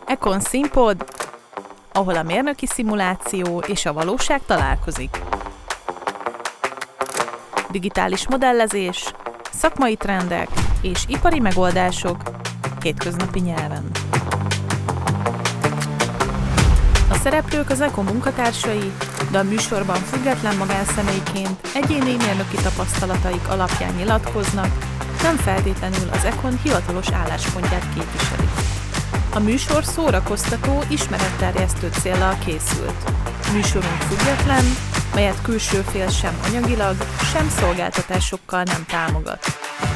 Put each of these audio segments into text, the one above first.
Econ Színpod, ahol a mérnöki szimuláció és a valóság találkozik. Digitális modellezés, szakmai trendek és ipari megoldások hétköznapi nyelven. A szereplők az Econ munkatársai, de a műsorban független magánszemélyként egyéni mérnöki tapasztalataik alapján nyilatkoznak, nem feltétlenül az Econ hivatalos álláspontját képviselik. A műsor szórakoztató, ismeretterjesztő céllal készült. Műsorunk független, melyet külső fél sem anyagilag, sem szolgáltatásokkal nem támogat.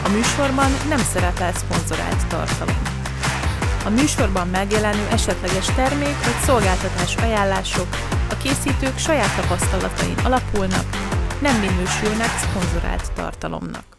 A műsorban nem szerepel szponzorált tartalom. A műsorban megjelenő esetleges termék vagy szolgáltatás ajánlások a készítők saját tapasztalatain alapulnak, nem minősülnek szponzorált tartalomnak.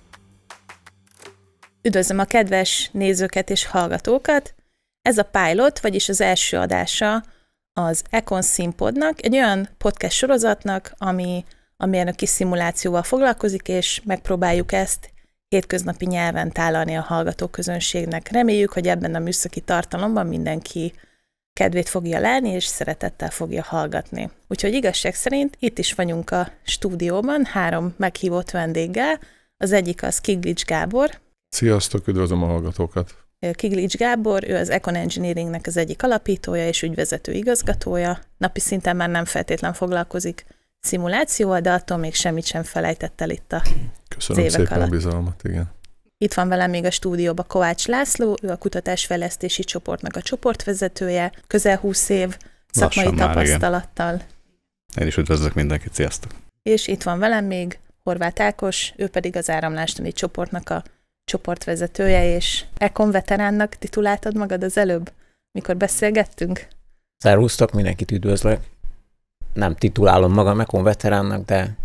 Üdvözlöm a kedves nézőket és hallgatókat! Ez a pilot, vagyis az első adása az Econ Színpodnak, egy olyan podcast sorozatnak, ami a mérnöki szimulációval foglalkozik, és megpróbáljuk ezt hétköznapi nyelven tálalni a hallgatóközönségnek. Reméljük, hogy ebben a műszaki tartalomban mindenki kedvét fogja lelni, és szeretettel fogja hallgatni. Úgyhogy igazság szerint itt is vagyunk a stúdióban, 3 meghívott vendéggel. Az egyik az Kiglics Gábor. Sziasztok, üdvözlöm a hallgatókat! Kiglics Gábor, ő az Econ Engineeringnek az egyik alapítója és ügyvezető igazgatója. Napi szinten már nem feltétlen foglalkozik szimulációval, de attól még semmit sem felejtett el itt Köszönöm az évek szépen alatt. A bizalmat, igen. Itt van velem még a stúdióban Kovács László, ő a kutatásfejlesztési csoportnak a csoportvezetője, közel 20 év szakmai Lassan már, tapasztalattal. Én is üdvözlök mindenkit, sziasztok! És itt van velem még Horváth Ákos, ő pedig az áramlástani csoportnak a csoportvezetője, és Econ veteránnak tituláltad magad az előbb, mikor beszélgettünk? Szervusztok, mindenkit üdvözlök. Nem titulálom magam Econ veteránnak, de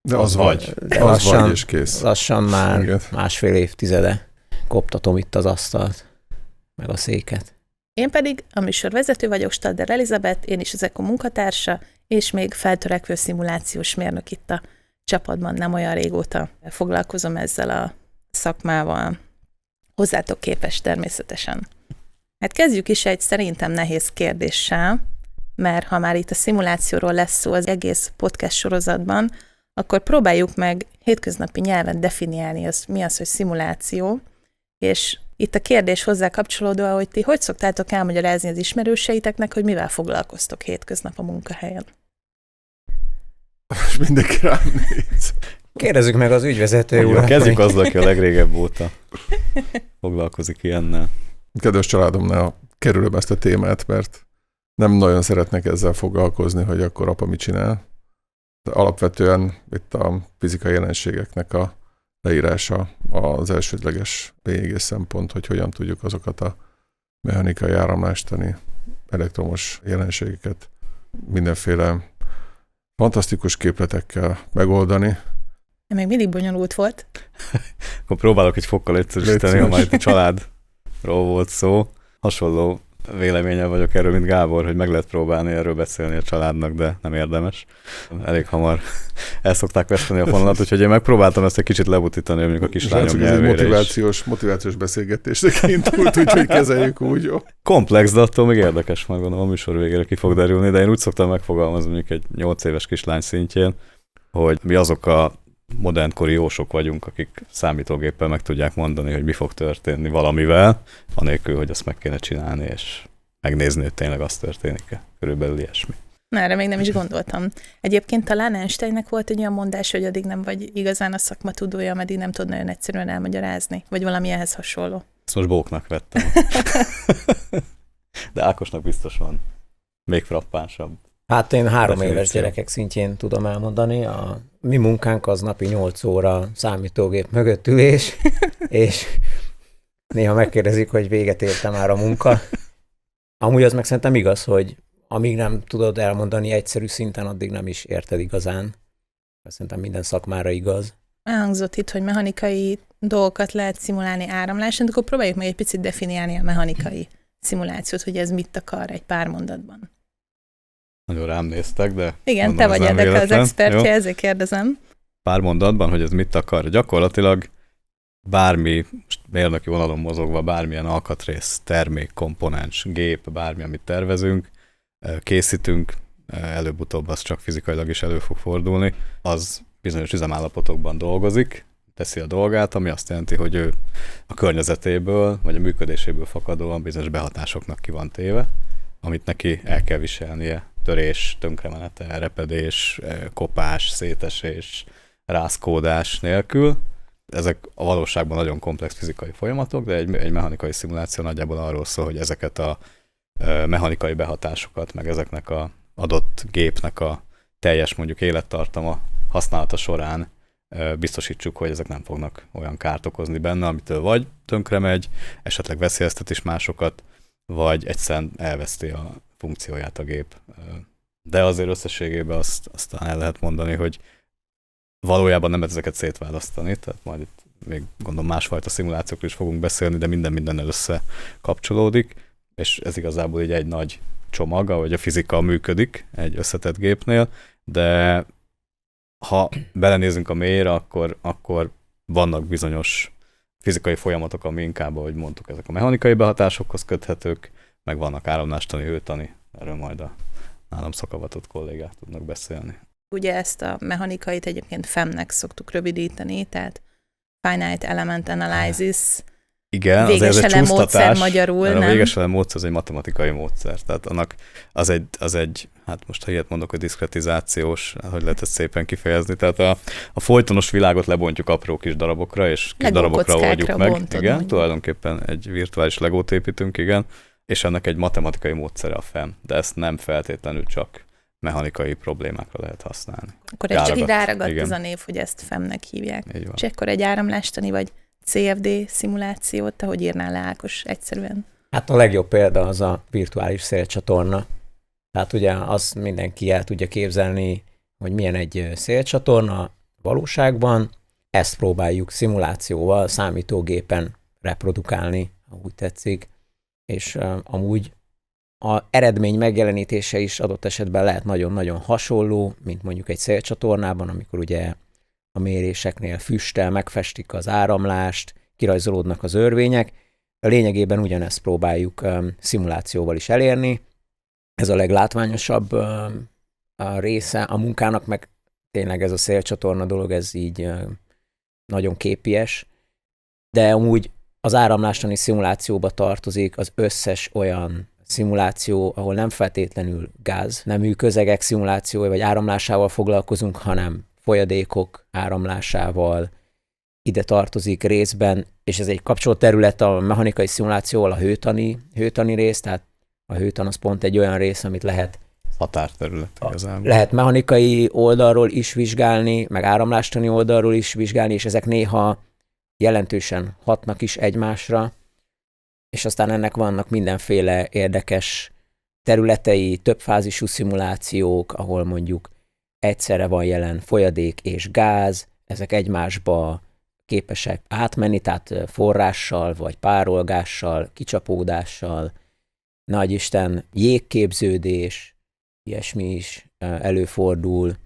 az vagy. De Az vagy, és kész. Lassan már Igen. másfél évtizede koptatom itt az asztalt, meg a széket. Én pedig a műsorvezető vagyok, Stadler Elizabeth, én is az Econ munkatársa, és még feltörekvő szimulációs mérnök itt a csapatban, nem olyan régóta foglalkozom ezzel a szakmával. Hozzátok képest természetesen. Hát kezdjük is egy szerintem nehéz kérdéssel, mert ha már itt a szimulációról lesz szó az egész podcast sorozatban, akkor próbáljuk meg hétköznapi nyelven definiálni, mi az, hogy szimuláció, és itt a kérdés hozzá kapcsolódóan, hogy ti hogy szoktátok elmagyarázni az ismerőseiteknek, hogy mivel foglalkoztok hétköznap a munkahelyen? És mindenki rám néz. Kérdezzük meg az ügyvezető urat. Kezdjük azzal, aki a legrégebb óta foglalkozik ilyennel. Kedves családomnál kerülöm ezt a témát, mert nem nagyon szeretnek ezzel foglalkozni, hogy akkor apa mit csinál. De alapvetően itt a fizikai jelenségeknek a leírása az elsődleges lényeges szempont, hogy hogyan tudjuk azokat a mechanikai áramlástani elektromos jelenségeket mindenféle fantasztikus képletekkel megoldani. Még mindig bonyolult volt. Akkor próbálok egy fokkal egyszerűsíteni, ha majd a családról volt szó. Hasonló véleménye vagyok erről, mint Gábor, hogy meg lehet próbálni erről beszélni a családnak, de nem érdemes. Elég hamar el szokták veszteni a fonalat, úgyhogy én megpróbáltam ezt egy kicsit lebutítani, mondjuk a kislányom nyelvére is. Motivációs beszélgetésnek indult, úgyhogy kezeljük úgy, jó? Komplex, de attól még érdekes, majd gondolom a műsor végére ki fog derülni, de én úgy szoktam megfogalmazni mondjuk egy 8 éves kislány szintjén, hogy mi azok a modernkori jósok vagyunk, akik számítógéppel meg tudják mondani, hogy mi fog történni valamivel, anélkül, hogy azt meg kéne csinálni, és megnézni, hogy tényleg az történik-e. Körülbelül ilyesmi. Na, erre még nem is gondoltam. Egyébként talán Einsteinnek volt egy olyan mondás, hogy addig nem vagy igazán a szakma tudója, ameddig nem tud nagyon egyszerűen elmagyarázni, vagy valami ehhez hasonló. Ezt most bóknak vettem. De Ákosnak biztos van még frappánsabb. Hát én 3 Definíció. éves gyerekek szintjén tudom elmondani. A mi munkánk az napi 8 óra számítógép mögött ülés, és néha megkérdezik, hogy véget érte már a munka. Amúgy az meg szerintem igaz, hogy amíg nem tudod elmondani egyszerű szinten, addig nem is érted igazán. Szerintem minden szakmára igaz. Elhangzott itt, hogy mechanikai dolgokat lehet szimulálni áramláson, akkor próbáljuk meg egy picit definiálni a mechanikai szimulációt, hogy ez mit akar egy pár mondatban. Nagyon rám néztek, de... Igen, te vagy ennek az expertje, ezért kérdezem. Pár mondatban, hogy ez mit akar. Gyakorlatilag bármi, mérnöki vonalon mozogva, bármilyen alkatrész, termék, komponens, gép, bármi, amit tervezünk, készítünk, előbb-utóbb az csak fizikailag is elő fog fordulni, az bizonyos üzemállapotokban dolgozik, teszi a dolgát, ami azt jelenti, hogy ő a környezetéből, vagy a működéséből fakadóan bizonyos behatásoknak ki van téve, amit neki el kell viselnie. Törés, tönkremenete, repedés, kopás, szétesés, rázkódás nélkül. Ezek a valóságban nagyon komplex fizikai folyamatok, de egy mechanikai szimuláció nagyjából arról szól, hogy ezeket a mechanikai behatásokat, meg ezeknek a adott gépnek a teljes mondjuk élettartama használata során biztosítsuk, hogy ezek nem fognak olyan kárt okozni benne, amitől vagy tönkre megy, esetleg veszélyeztet is másokat, vagy egyszerűen elveszti a funkcióját a gép. De azért összességében azt talán el lehet mondani, hogy valójában nem lehet ezeket szétválasztani, tehát majd itt még gondolom másfajta szimulációkról is fogunk beszélni, de mindennel összekapcsolódik, és ez igazából így egy nagy csomag, ahogy a fizika működik egy összetett gépnél, de ha belenézünk a mélyre, akkor vannak bizonyos fizikai folyamatok, ami inkább, ahogy mondtuk, ezek a mechanikai behatásokhoz köthetők, meg vannak áramlástani, hőtani, erről majd a nálam szakavatott kollégák tudnak beszélni. Ugye ezt a mechanikait egyébként FEM-nek szoktuk rövidíteni, tehát Finite Element Analysis. Igen, végeselem módszer magyarul, nem? A végeselem módszer az egy matematikai módszer, tehát annak az egy, hát most ha ilyet mondok, hogy diszkretizációs, hogy lehet ezt szépen kifejezni, tehát a folytonos világot lebontjuk apró kis darabokra, és kis darabokra oldjuk meg. Igen, mondjuk. Tulajdonképpen egy virtuális legót építünk, igen, és ennek egy matematikai módszere a FEM, de ezt nem feltétlenül csak mechanikai problémákra lehet használni. Akkor ez csak így ráragadt az a név, hogy ezt FEM-nek hívják. És akkor egy áramlástani vagy CFD szimulációt, te hogy írnál le, Ákos, egyszerűen? Hát a legjobb példa az a virtuális szélcsatorna. Tehát ugye azt mindenki el tudja képzelni, hogy milyen egy szélcsatorna valóságban. Ezt próbáljuk szimulációval, számítógépen reprodukálni, ha úgy tetszik. És amúgy az eredmény megjelenítése is adott esetben lehet nagyon-nagyon hasonló, mint mondjuk egy szélcsatornában, amikor ugye a méréseknél füsttel megfestik az áramlást, kirajzolódnak az örvények. A lényegében ugyanezt próbáljuk szimulációval is elérni. Ez a leglátványosabb a része a munkának, meg tényleg ez a szélcsatorna dolog, ez így nagyon képies. De amúgy az áramlástani szimulációba tartozik az összes olyan szimuláció, ahol nem feltétlenül gáz nemű közegek szimulációja vagy áramlásával foglalkozunk, hanem folyadékok áramlásával. Ide tartozik részben, és ez egy kapcsolt terület a mechanikai szimulációval, a hőtani rész, tehát a hőtan az pont egy olyan rész, amit lehet határterület igazából. Lehet mechanikai oldalról is vizsgálni, meg áramlástani oldalról is vizsgálni, és ezek néha jelentősen hatnak is egymásra, és aztán ennek vannak mindenféle érdekes területei, többfázisú szimulációk, ahol mondjuk egyszerre van jelen folyadék és gáz, ezek egymásba képesek átmenni, tehát forrással, vagy párolgással, kicsapódással, nagyisten jégképződés, ilyesmi is előfordul,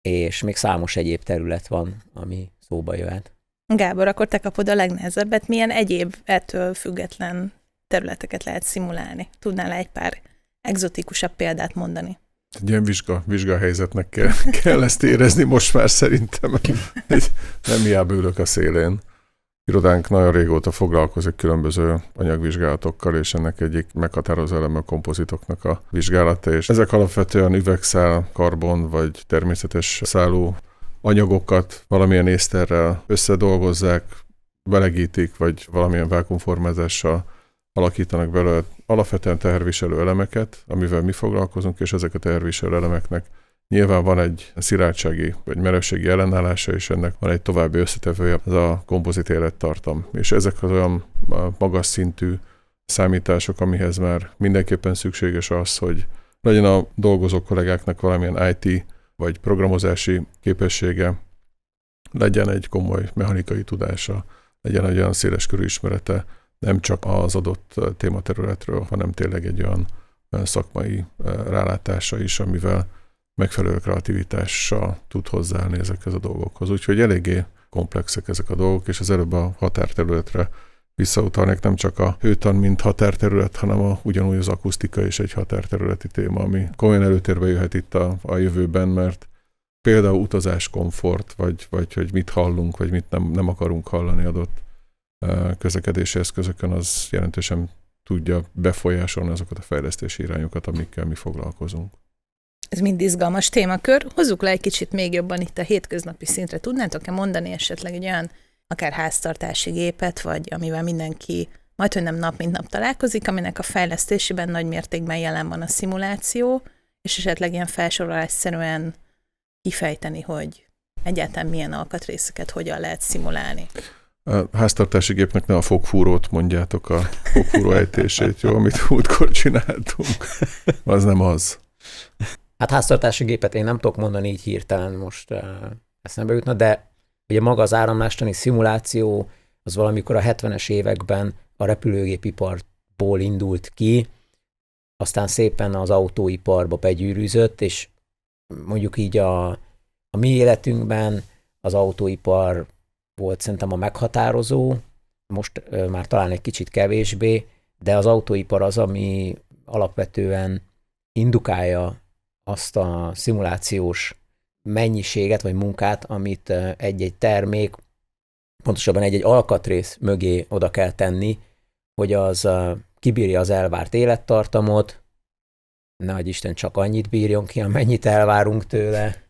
és még számos egyéb terület van, ami szóba jöhet. Gábor, akkor te kapod a legnehezebbet. Milyen egyéb ettől független területeket lehet szimulálni? Tudnál egy pár egzotikusabb példát mondani? Egy ilyen vizsgahelyzetnek kell ezt érezni most már szerintem. Nem hiába ülök a szélén. Irodánk nagyon régóta foglalkozik különböző anyagvizsgálatokkal, és ennek egyik meghatározó eleme a kompozitoknak a vizsgálata, és ezek alapvetően üvegszál, karbon vagy természetes szálú anyagokat valamilyen észterrel összedolgozzák, belegítik, vagy valamilyen vákuumformázással alakítanak belőle alapvetően teherviselő elemeket, amivel mi foglalkozunk, és ezek a teherviselő elemeknek nyilván van egy szilárdsági vagy merevségi ellenállása, és ennek van egy további összetevője, ez a kompozit élettartam. És ezek az olyan magas szintű számítások, amihez már mindenképpen szükséges az, hogy legyen a dolgozó kollégáknak valamilyen IT vagy programozási képessége, legyen egy komoly mechanikai tudása, legyen egy olyan széleskörű ismerete, nem csak az adott tématerületről, hanem tényleg egy olyan szakmai rálátása is, amivel megfelelő kreativitással tud hozzáállni ezekhez a dolgokhoz. Úgyhogy eléggé komplexek ezek a dolgok, és az előbb a határterületre visszautalnék, nem csak a hőtan, mint határterület, hanem ugyanúgy az akusztika is egy határterületi téma, ami komolyan előtérbe jöhet itt a jövőben, mert például utazáskomfort, vagy hogy mit hallunk, vagy mit nem akarunk hallani adott közlekedési eszközökön, az jelentősen tudja befolyásolni azokat a fejlesztési irányokat, amikkel mi foglalkozunk. Ez mind izgalmas témakör. Hozzuk le egy kicsit még jobban itt a hétköznapi szintre. Tudnátok-e mondani esetleg egy olyan akár háztartási gépet, vagy amivel mindenki majdhogy nem nap mint nap találkozik, aminek a fejlesztésében nagy mértékben jelen van a szimuláció, és esetleg ilyen felsorolásszerűen kifejteni, hogy egyáltalán milyen alkatrészeket hogyan lehet szimulálni. A háztartási gépnek ne a fogfúrót mondjátok, a fogfúró ejtését, jó, amit múltkor csináltunk. Az nem az. Hát háztartási gépet én nem tudok mondani így hirtelen most eszembe jutna, de ugye maga az áramlástani szimuláció az valamikor a 70-es években a repülőgépiparból indult ki, aztán szépen az autóiparba begyűrűzött, és mondjuk így a mi életünkben az autóipar volt szerintem a meghatározó, most már talán egy kicsit kevésbé, de az autóipar az, ami alapvetően indukálja azt a szimulációs mennyiséget vagy munkát, amit egy-egy termék, pontosabban egy-egy alkatrész mögé oda kell tenni, hogy az kibírja az elvárt élettartamot, nehogy Isten csak annyit bírjon ki, amennyit elvárunk tőle,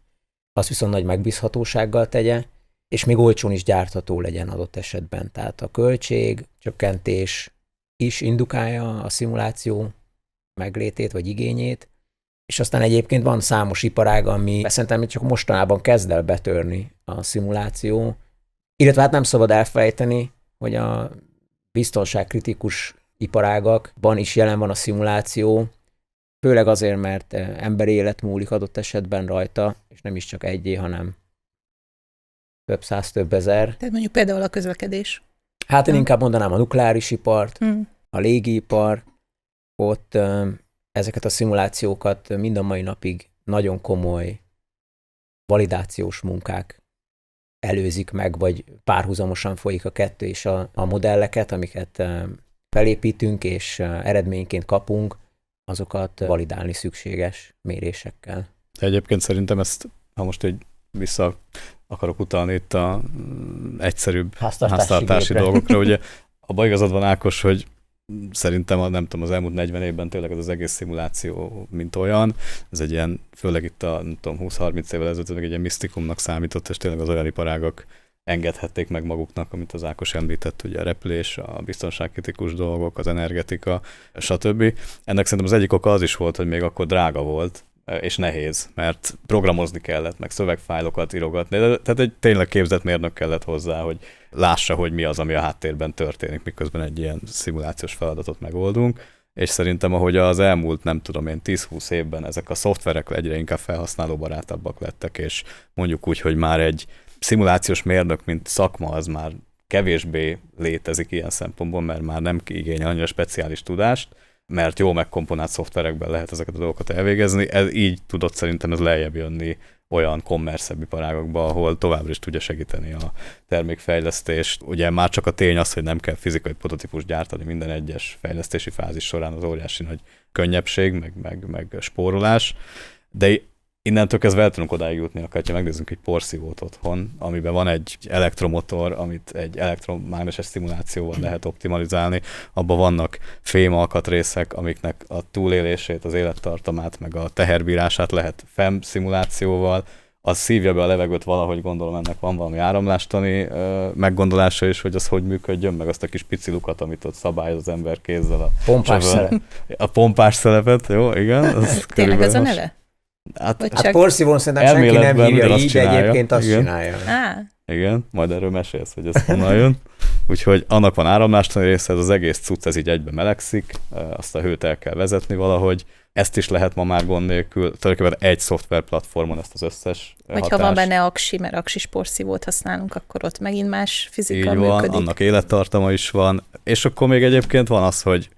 azt viszont nagy megbízhatósággal tegye, és még olcsón is gyártható legyen adott esetben. Tehát a költség csökkentés is indukálja a szimuláció meglétét vagy igényét, és aztán egyébként van számos iparág, ami szerintem csak mostanában kezd el betörni a szimuláció, illetve hát nem szabad elfelejteni, hogy a biztonságkritikus iparágakban is jelen van a szimuláció, főleg azért, mert emberi élet múlik adott esetben rajta, és nem is csak egyé, hanem több száz, több ezer. Tehát mondjuk például a közlekedés. Hát én inkább mondanám a nukleáris ipart, a légipar, ott ezeket a szimulációkat mind a mai napig nagyon komoly validációs munkák előzik meg, vagy párhuzamosan folyik a kettő, és a modelleket, amiket felépítünk és eredményként kapunk, azokat validálni szükséges mérésekkel. Egyébként szerintem ezt, ha most egy vissza akarok utalni itt a egyszerűbb háztartási dolgokra, ugye abban igazad van, Ákos, hogy szerintem nem tudom, az elmúlt 40 évben tényleg az egész szimuláció mint olyan, ez egy ilyen, főleg itt a 20-30 évvel ezelőtt egy ilyen misztikumnak számított, és tényleg az olyan iparágak engedhették meg maguknak, amit az Ákos említett, ugye a repülés, a biztonságkritikus dolgok, az energetika, stb. Ennek szerintem az egyik oka az is volt, hogy még akkor drága volt, és nehéz, mert programozni kellett, meg szövegfájlokat írogatni, tehát egy tényleg képzett mérnök kellett hozzá, hogy lássa, hogy mi az, ami a háttérben történik, miközben egy ilyen szimulációs feladatot megoldunk, és szerintem, ahogy az elmúlt, nem tudom én, 10-20 évben ezek a szoftverek egyre inkább felhasználóbarátabbak lettek, és mondjuk úgy, hogy már egy szimulációs mérnök, mint szakma, az már kevésbé létezik ilyen szempontból, mert már nem igényel annyira speciális tudást, mert jó megkomponált szoftverekben lehet ezeket a dolgokat elvégezni. Ez így tudott szerintem ez lejjebb jönni olyan kommerszebb iparágokba, ahol továbbra is tudja segíteni a termékfejlesztést. Ugye már csak a tény az, hogy nem kell fizikai prototípust gyártani minden egyes fejlesztési fázis során, az óriási nagy könnyebbség, meg spórolás, de innentől kezdve el tudunk odáig jutni, akár ha megnézzünk egy porszívót otthon, amiben van egy elektromotor, amit egy elektromágneses szimulációval lehet optimalizálni, abban vannak fémalkatrészek, amiknek a túlélését, az élettartamát, meg a teherbírását lehet FEM szimulációval, az szívja be a levegőt valahogy, gondolom ennek van valami áramlástani meggondolása is, hogy az hogy működjön, meg azt a kis pici lukat, amit ott szabályoz az ember kézzel. Pompás szelep. A pompás szelepet, jó, igen. Tényleg ez a neve? Hát porszívón szerintem senki nem hívja így, de egyébként azt csinálja. Igen, majd erről mesélsz, hogy ez honnan jön. Úgyhogy annak van áramlástani része, ez az egész cucc, ez így egybe melegszik, azt a hőt el kell vezetni valahogy. Ezt is lehet ma már gond nélkül, tulajdonképpen egy szoftverplatformon ezt az összes vagy hatást. Ha van benne aksi, mert aksis porszívót használunk, akkor ott megint más fizika így működik. van, annak élettartama is van. És akkor még egyébként van az, hogy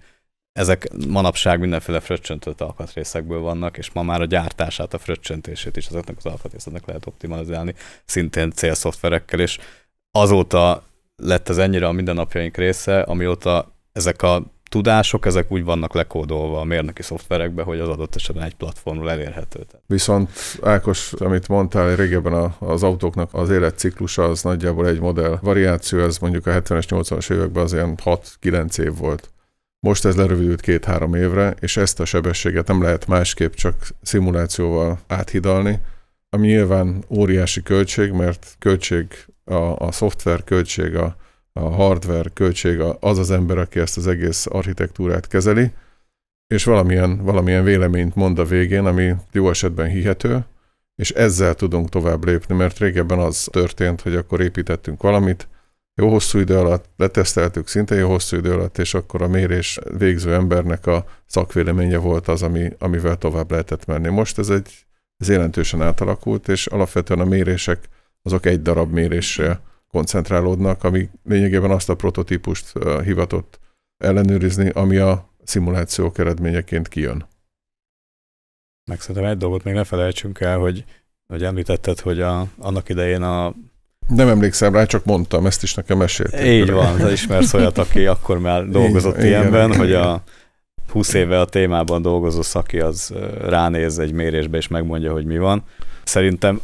ezek manapság mindenféle fröccsöntött alkatrészekből vannak, és ma már a gyártását, a fröccsöntését is ezeknek az alkatrészeknek lehet optimalizálni, szintén célszoftverekkel, és azóta lett ez ennyire a mindennapjaink része, amióta ezek a tudások, ezek úgy vannak lekódolva a mérnöki szoftverekbe, hogy az adott esetben egy platformról elérhető. Viszont Ákos, amit mondtál, régebben az autóknak az életciklusa az nagyjából egy modell variáció, ez mondjuk a 70-es, 80-as években az ilyen 6-9 év volt. Most ez lerövidült 2-3 évre, és ezt a sebességet nem lehet másképp csak szimulációval áthidalni, ami nyilván óriási költség, mert költség a szoftver, költség a hardware, költség az ember, aki ezt az egész architektúrát kezeli, és valamilyen véleményt mond a végén, ami jó esetben hihető, és ezzel tudunk tovább lépni, mert régebben az történt, hogy akkor építettünk valamit, jó hosszú idő alatt, leteszteltük szinte jó hosszú idő alatt, és akkor a mérés végző embernek a szakvéleménye volt az, amivel tovább lehetett menni. Most ez jelentősen átalakult, és alapvetően a mérések azok egy darab mérésre koncentrálódnak, ami lényegében azt a prototípust hivatott ellenőrizni, ami a szimulációk eredményeként kijön. Meg szerintem egy dolgot még ne felejtsünk el, hogy említetted, hogy annak idején Nem emlékszem rá, csak mondtam, ezt is nekem mesélték. Így van, de ismersz olyat, aki akkor már dolgozott ilyenben, hogy a 20 éve a témában dolgozó szaki az ránéz egy mérésbe és megmondja, hogy mi van. Szerintem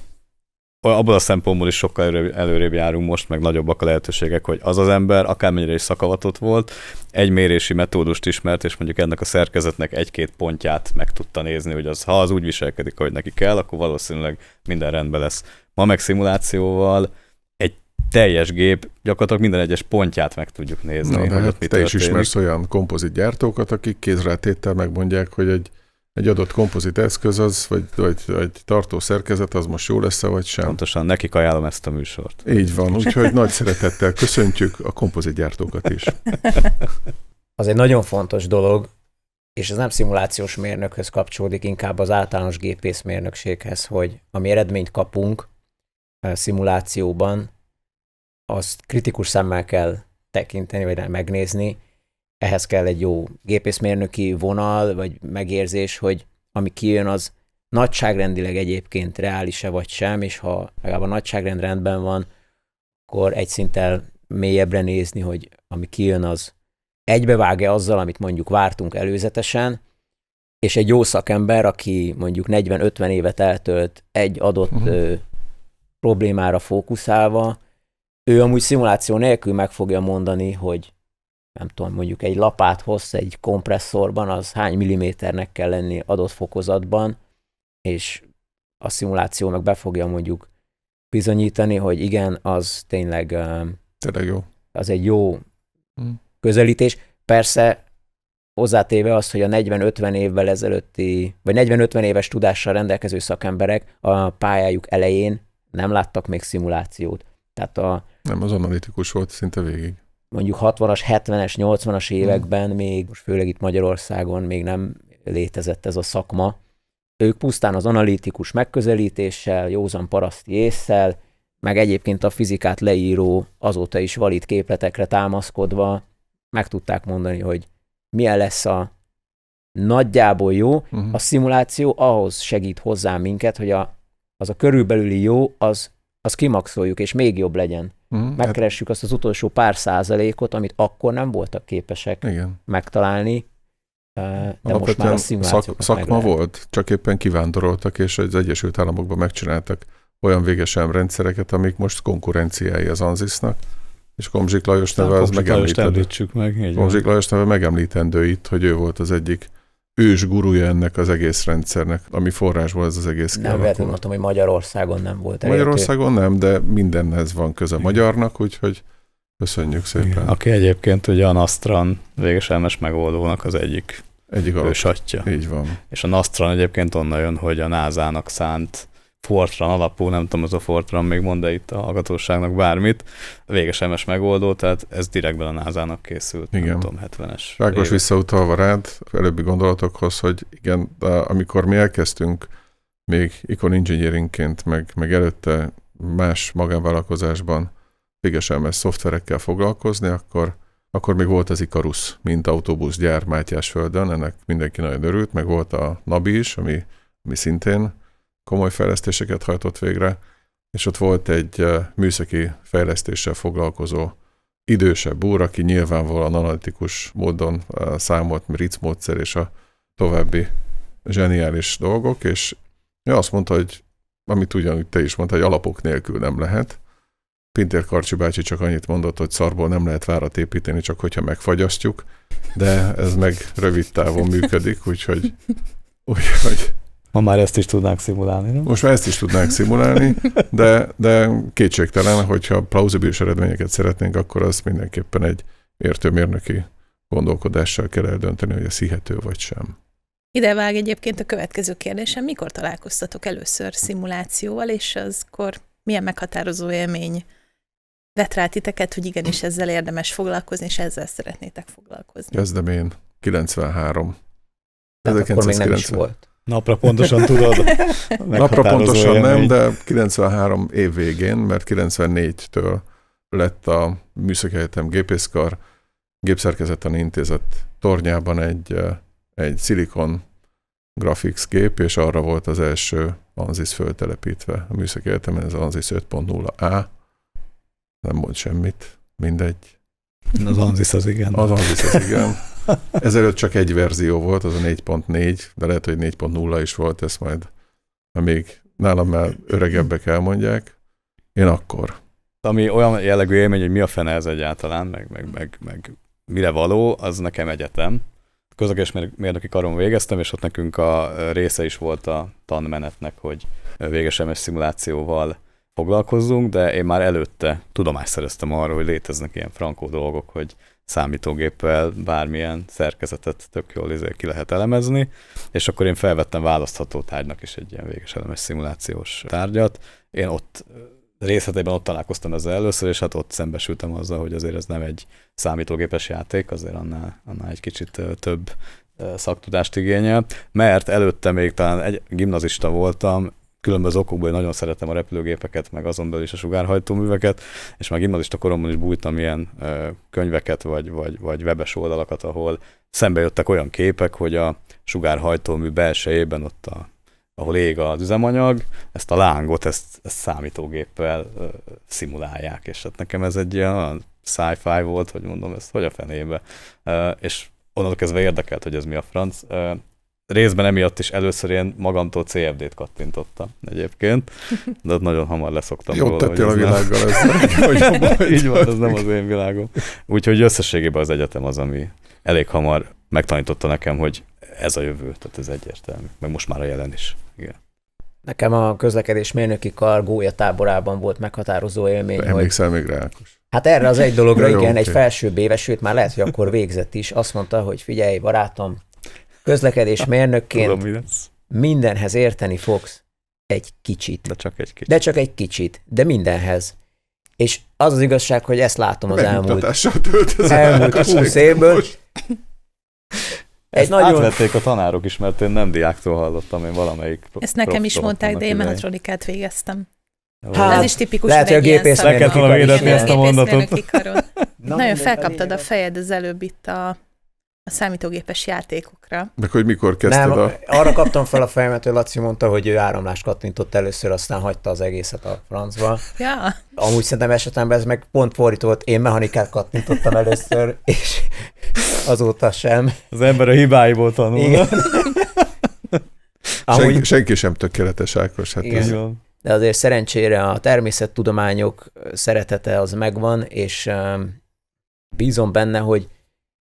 abban a szempontból is sokkal előrébb járunk most, meg nagyobbak a lehetőségek, hogy az ember, akármennyire is szakavatott volt, egy mérési metódust ismert, és mondjuk ennek a szerkezetnek egy-két pontját meg tudta nézni, hogy ha az úgy viselkedik, ahogy neki kell, akkor valószínűleg minden rendben lesz. Ma meg szimulációval egy teljes gép gyakorlatilag minden egyes pontját meg tudjuk nézni. Na, de hát te is ismersz olyan kompozit gyártókat, akik kézrátéttel megmondják, hogy egy adott kompozit eszköz az, vagy egy tartó szerkezet, az most jó lesz-e, vagy sem. Pontosan, nekik ajánlom ezt a műsort. Így van, úgyhogy nagy szeretettel köszöntjük a kompozitgyártókat is. Az egy nagyon fontos dolog, és ez nem szimulációs mérnökhöz kapcsolódik, inkább az általános gépészmérnökséghez, hogy ami eredményt kapunk szimulációban, azt kritikus szemmel kell tekinteni, vagy megnézni. Ehhez kell egy jó gépészmérnöki vonal, vagy megérzés, hogy ami kijön, az nagyságrendileg egyébként reális-e vagy sem, és ha legalább a nagyságrend rendben van, akkor egy szinttel mélyebbre nézni, hogy ami kijön, az egybevág-e azzal, amit mondjuk vártunk előzetesen, és egy jó szakember, aki mondjuk 40-50 évet eltölt egy adott problémára fókuszálva, ő amúgy szimuláció nélkül meg fogja mondani, hogy nem tudom, mondjuk egy lapát hossz egy kompresszorban, az hány milliméternek kell lenni adott fokozatban, és a szimuláció meg be fogja mondjuk bizonyítani, hogy igen, az tényleg jó. Az egy jó közelítés. Persze hozzátéve azt, hogy a 40-50 évvel ezelőtti, vagy 40-50 éves tudással rendelkező szakemberek a pályájuk elején nem láttak még szimulációt. Tehát nem, az analitikus volt szinte végig. Mondjuk 60-as, 70-es, 80-as években még, most főleg itt Magyarországon még nem létezett ez a szakma. Ők pusztán az analitikus megközelítéssel, józan paraszti ésszel, meg egyébként a fizikát leíró, azóta is valid képletekre támaszkodva meg tudták mondani, hogy milyen lesz a nagyjából jó. A szimuláció ahhoz segít hozzá minket, hogy az a körülbelüli jó, az kimaxoljuk, és még jobb legyen. Megkeressük azt az utolsó pár százalékot, amit akkor nem voltak képesek megtalálni, de most már a szimulációkat szakma volt, csak éppen kivándoroltak, és az Egyesült Államokban megcsináltak olyan végesen rendszereket, amik most konkurenciái az ANSYS-nak, és Komzsik Lajos neve az megemlítendő. Komzsik Lajos neve megemlítendő itt, hogy ő volt az egyik ős gurúja ennek az egész rendszernek, ami forrásból ez az egész kialakult. Nem véletlenül mondtam, hogy Magyarországon nem volt elérhető. Magyarországon nem, de mindenhez van köze magyarnak, úgyhogy köszönjük szépen. Aki egyébként ugye a Nastran végeselmes megoldónak az egyik ősatja. Így van. És a Nastran egyébként onnan jön, hogy a NASA-nak szánt Fortran alapú, nem tudom, az a Fortran még mond-e itt a hallgatóságnak bármit, végeselmes megoldó, tehát ez direktben a NASA-nak készült, igen. Nem tudom, 70-es. Rákos visszautalva rád, előbbi gondolatokhoz, hogy igen, amikor mi elkezdtünk még Icon Engineeringként, meg előtte más magánvállalkozásban végeselmes szoftverekkel foglalkozni, akkor még volt az Icarus, mint autóbuszgyár Mátyásföldön, ennek mindenki nagyon örült, meg volt a Nabi is, ami szintén komoly fejlesztéseket hajtott végre, és ott volt egy műszaki fejlesztéssel foglalkozó idősebb úr, aki nyilvánvalóan analitikus módon számolt, Ritz módszer és a további zseniális dolgok, és ő azt mondta, hogy amit ugyanúgy te is mondtad, hogy alapok nélkül nem lehet. Pintér Karcsi bácsi csak annyit mondott, hogy szarból nem lehet várat építeni, csak hogyha megfagyasztjuk, de ez meg rövid távon működik, úgyhogy ma már ezt is tudnánk szimulálni, nem? Most már ezt is tudnánk szimulálni, de kétségtelen, hogyha plauzibilis eredményeket szeretnénk, akkor azt mindenképpen egy értőmérnöki gondolkodással kell eldönteni, hogy ez hihető vagy sem. Ide vág egyébként a következő kérdésem, mikor találkoztatok először szimulációval, és azkor milyen meghatározó élmény vett rá titeket, hogy igenis ezzel érdemes foglalkozni, és ezzel szeretnétek foglalkozni? Kezdem én, 93. Tehát akkor még nem is volt. Napra pontosan tudod? Napra pontosan nem, de 93 év végén, mert 94-től lett a Műszaki Egyetem Gépészkar Gépszerkezettani Intézet tornyában egy Silicon Graphics gép, és arra volt az első ANSYS föltelepítve. A Műszaki Egyetemen ez az ANSYS 5.0A. Nem mond semmit, mindegy. Az ANSYS az igen. Az ANSYS az igen. Ezelőtt csak egy verzió volt, az a 4.4, de lehet, hogy 4.0 is volt, ezt majd még nálam már öregebbek elmondják. Én akkor. Ami olyan jellegű élmény, hogy mi a fene ez egyáltalán, meg mire való, az nekem egyetem. Közlekedésmérnöki karon végeztem, és ott nekünk a része is volt a tanmenetnek, hogy véges MS szimulációval foglalkozzunk, de én már előtte tudomást szereztem arról, hogy léteznek ilyen frankó dolgok, hogy számítógéppel bármilyen szerkezetet tök jól ki lehet elemezni, és akkor én felvettem választható tárgynak is egy ilyen véges MS szimulációs tárgyat. Én ott részletében ott találkoztam ezzel először, és hát ott szembesültem azzal, hogy azért ez nem egy számítógépes játék, azért annál egy kicsit több szaktudást igényel, mert előtte még talán egy gimnazista voltam, különböző okokból nagyon szeretem a repülőgépeket, meg azon belül is a sugárhajtóműveket, és már gimnazista koromban is bújtam ilyen könyveket, vagy webes oldalakat, ahol szembe jöttek olyan képek, hogy a sugárhajtómű belsejében ott ahol ég az üzemanyag, ezt a lángot, ezt számítógéppel szimulálják, és hát nekem ez egy ilyen sci-fi volt, hogy mondom, ez hogy a fenébe. És onnantól kezdve érdekelt, hogy ez mi a franc. Részben emiatt is először én magamtól CFD-t kattintottam egyébként, de ott nagyon hamar leszoktam róla. Jót tettél a világgal ezzel. Így van, ez nem az én világom. Úgyhogy összességében az egyetem az, ami elég hamar megtanította nekem, hogy ez a jövő, tehát ez egyértelmű. Meg most már a jelen is. Igen. Nekem a közlekedésmérnöki kar gólyatáborában volt meghatározó élmény. Emlékszel még rá, Ákos? Hát erre az egy dologra, Jó, igen, okay. egy felsőbb éves, sőt már lehet, hogy akkor végzett is. Azt mondta, hogy figyelj, barátom, közlekedésmérnökként mindenhez érteni fogsz egy kicsit. De csak egy kicsit. De mindenhez. És az az igazság, hogy ezt látom az elmúlt 20 évből. Ezt átvették a tanárok is, mert én nem diáktól hallottam, én valamelyik ezt nekem is mondták, de én mechatronikát végeztem. Hát, ez is tipikus, lehet, hogy a gépészmérnöki karon. Nagyon felkaptad a fejed az előbb itt a számítógépes játékokra. Meg hogy mikor kezdted nem, arra kaptam fel a fejemet, hogy Laci mondta, hogy ő áramlást kattintott először, aztán hagyta az egészet a francba. Ja. Amúgy szerintem esetemben ez meg pont fordító volt, én mechanikát kattintottam először, és azóta sem. Az ember a hibáiból tanul. Senki sem tökéletes, Ákos. Hát ez... De azért szerencsére a természettudományok szeretete az megvan, és bízom benne, hogy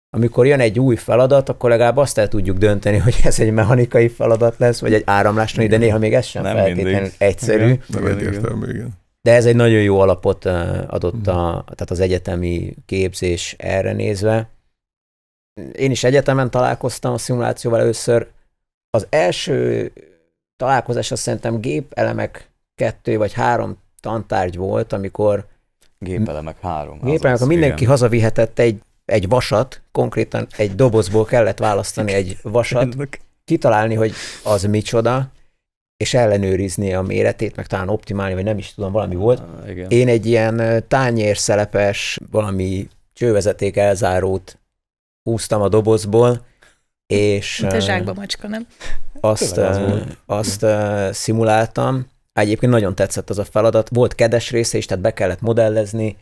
amikor jön egy új feladat, akkor legalább azt el tudjuk dönteni, hogy ez egy mechanikai feladat lesz, vagy egy áramlásnai, de néha még ez sem nem feltétlenül mindig egyszerű. Igen, nem egyértelmű, igen. De ez egy nagyon jó alapot adott tehát az egyetemi képzés erre nézve. Én is egyetemen találkoztam a szimulációval először. Az első találkozás azt szerintem gépelemek 2 vagy 3 tantárgy volt, amikor Gépelemek 3. Gépelemek, mindenki igen. Hazavihetett egy vasat, konkrétan egy dobozból kellett választani egy vasat, kitalálni, hogy az micsoda, és ellenőrizni a méretét, meg talán optimálni, vagy nem is tudom, valami volt. Igen. Én egy ilyen tányérszelepes, valami csővezeték elzárót húztam a dobozból, és te zsákba macska, nem? Azt szimuláltam, Egyébként nagyon tetszett az a feladat. Volt kedes része is, tehát be kellett modellezni,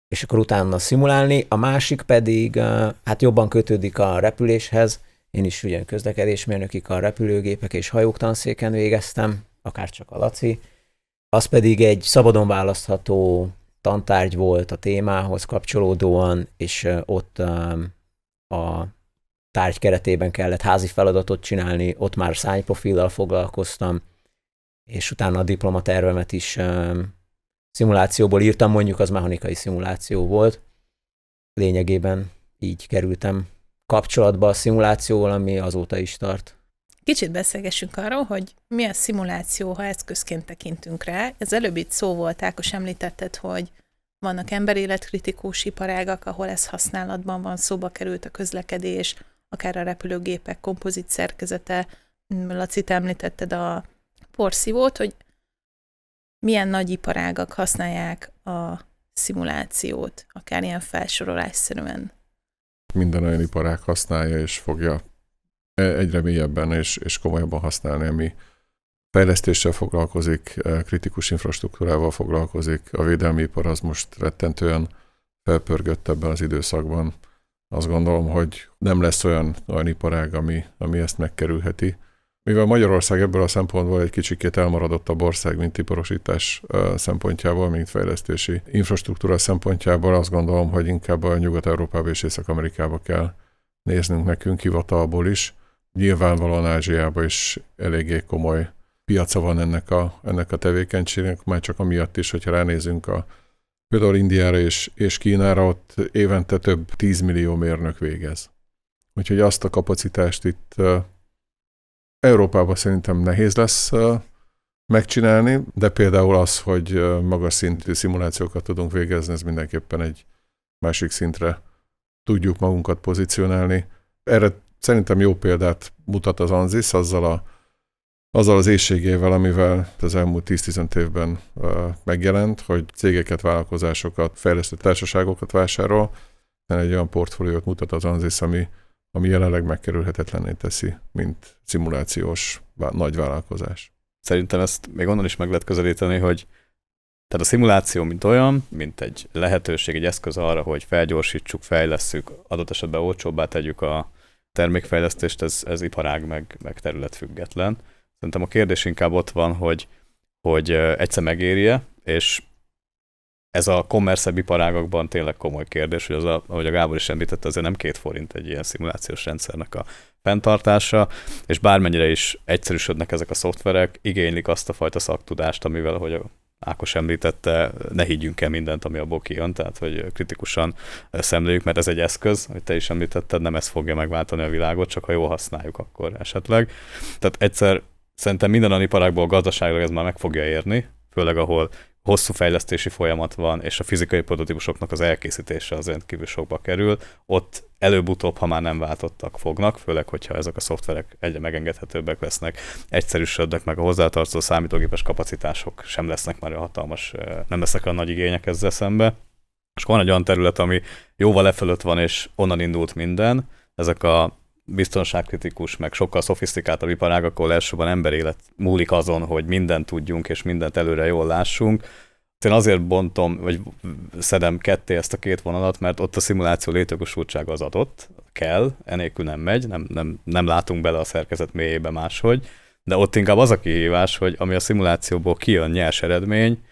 és akkor utána szimulálni. A másik pedig hát jobban kötődik a repüléshez. Én is ugye közlekedésmérnöki a repülőgépek és hajók tanszéken végeztem, akárcsak a Laci. Az pedig egy szabadon választható tantárgy volt a témához kapcsolódóan, és ott a tárgy keretében kellett házi feladatot csinálni, ott már szárnyprofillal foglalkoztam, és utána a diplomatervemet is szimulációból írtam, mondjuk az mechanikai szimuláció volt. Lényegében így kerültem kapcsolatba a szimulációval, ami azóta is tart. Kicsit beszélgessünk arról, hogy mi a szimuláció, ha eszközként tekintünk rá. Ez előbb itt szó volt, Ákos, említetted, hogy vannak emberéletkritikus iparágak, ahol ez használatban van, szóba került a közlekedés, akár a repülőgépek kompozit szerkezete. Laci, te említetted a porszívót, hogy milyen nagy iparágak használják a szimulációt, akár ilyen felsorolásszerűen. Minden olyan iparág használja, és fogja egyre mélyebben és komolyabban használni, ami fejlesztéssel foglalkozik, kritikus infrastruktúrával foglalkozik. A védelmi ipar az most rettentően felpörgött ebben az időszakban. Azt gondolom, hogy nem lesz olyan iparág, ami ezt megkerülheti. Mivel Magyarország ebből a szempontból egy kicsikét elmaradottabb ország, mint iparosítás szempontjából, mint fejlesztési infrastruktúra szempontjából, azt gondolom, hogy inkább a Nyugat-Európába és Észak-Amerikába kell néznünk nekünk hivatalból is. Nyilvánvalóan Ázsiában is eléggé komoly piaca van ennek a tevékenységnek, már csak amiatt is, hogyha ránézünk például Indiára és Kínára, ott évente több 10 millió mérnök végez. Úgyhogy azt a kapacitást itt Európában szerintem nehéz lesz megcsinálni, de például az, hogy magas szintű szimulációkat tudunk végezni, ez mindenképpen egy másik szintre tudjuk magunkat pozícionálni. Erre szerintem jó példát mutat az ANZIS azzal az éhségével, amivel az elmúlt 10-15 évben megjelent, hogy cégeket, vállalkozásokat, fejlesztő társaságokat vásárol, egy olyan portfóliót mutat az ANZIS, ami jelenleg megkerülhetetlenné teszi, mint szimulációs nagy vállalkozás. Szerintem ezt még onnan is meg lehet közelíteni, hogy tehát a szimuláció, mint olyan, mint egy lehetőség, egy eszköz arra, hogy felgyorsítsuk, fejlesszük, adott esetben olcsóbbá tegyük a termékfejlesztést, ez iparág meg terület független. Szerintem a kérdés inkább ott van, hogy egyszer megéri-e, és ez a kommerszebb iparágakban tényleg komoly kérdés, hogy ahogy a Gábor is említette, azért nem 2 forint egy ilyen szimulációs rendszernek a fenntartása, és bármennyire is egyszerűsödnek ezek a szoftverek, igénylik azt a fajta szaktudást, amivel, ahogy Ákos említette, ne higgyünk el mindent, ami abból kijön, tehát hogy kritikusan szemléljük, mert ez egy eszköz, hogy te is említetted, nem ez fogja megváltani a világot, csak ha jól használjuk, akkor esetleg. Tehát egyszer szerintem minden olyan iparágból gazdaságilag ez már meg fogja érni, főleg ahol hosszú fejlesztési folyamat van, és a fizikai prototípusoknak az elkészítése az rendkívül sokba kerül. Ott előbb-utóbb, ha már nem váltottak, fognak, főleg, hogyha ezek a szoftverek egyre megengedhetőbbek lesznek, egyszerűsödnek, meg a hozzátartozó számítógépes kapacitások sem lesznek már hatalmas, nem lesznek olyan nagy igények ezzel szembe. És van egy olyan terület, ami jóval lefölött van, és onnan indult minden, ezek a biztonságkritikus, meg sokkal szofisztikáltabb iparágak, ahol elsősorban emberélet múlik azon, hogy mindent tudjunk, és mindent előre jól lássunk. Én azért bontom, vagy szedem ketté ezt a 2 vonalat, mert ott a szimuláció létjogosultsága az adott, kell, enélkül nem megy, nem látunk bele a szerkezet mélyébe máshogy, de ott inkább az a kihívás, hogy ami a szimulációból kijön nyers eredmény,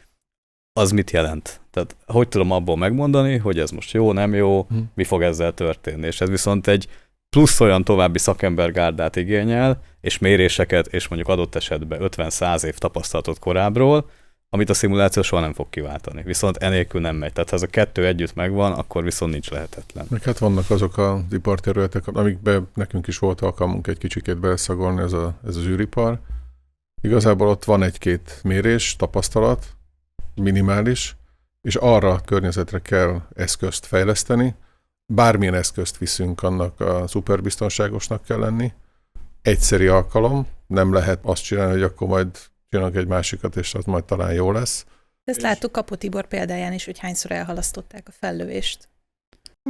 az mit jelent? Tehát hogy tudom abból megmondani, hogy ez most jó, nem jó, mi fog ezzel történni? És ez viszont egy plusz olyan további szakembergárdát igényel, és méréseket, és mondjuk adott esetben 50-100 év tapasztalatot korábbról, amit a szimuláció soha nem fog kiváltani. Viszont enélkül nem megy. Tehát ha ez a 2 együtt megvan, akkor viszont nincs lehetetlen. Meg hát vannak azok az iparterületek, amikben nekünk is volt alkalmunk egy kicsikét beleszagolni, ez az űripar. Igazából ott van 1-2 mérés, tapasztalat, minimális, és arra a környezetre kell eszközt fejleszteni. Bármilyen eszközt viszünk, annak a szuperbiztonságosnak kell lenni. Egyszeri alkalom, nem lehet azt csinálni, hogy akkor majd csinálunk egy másikat, és az majd talán jó lesz. Ezt láttuk Kapó Tibor példáján is, hogy hányszor elhalasztották a fellövést.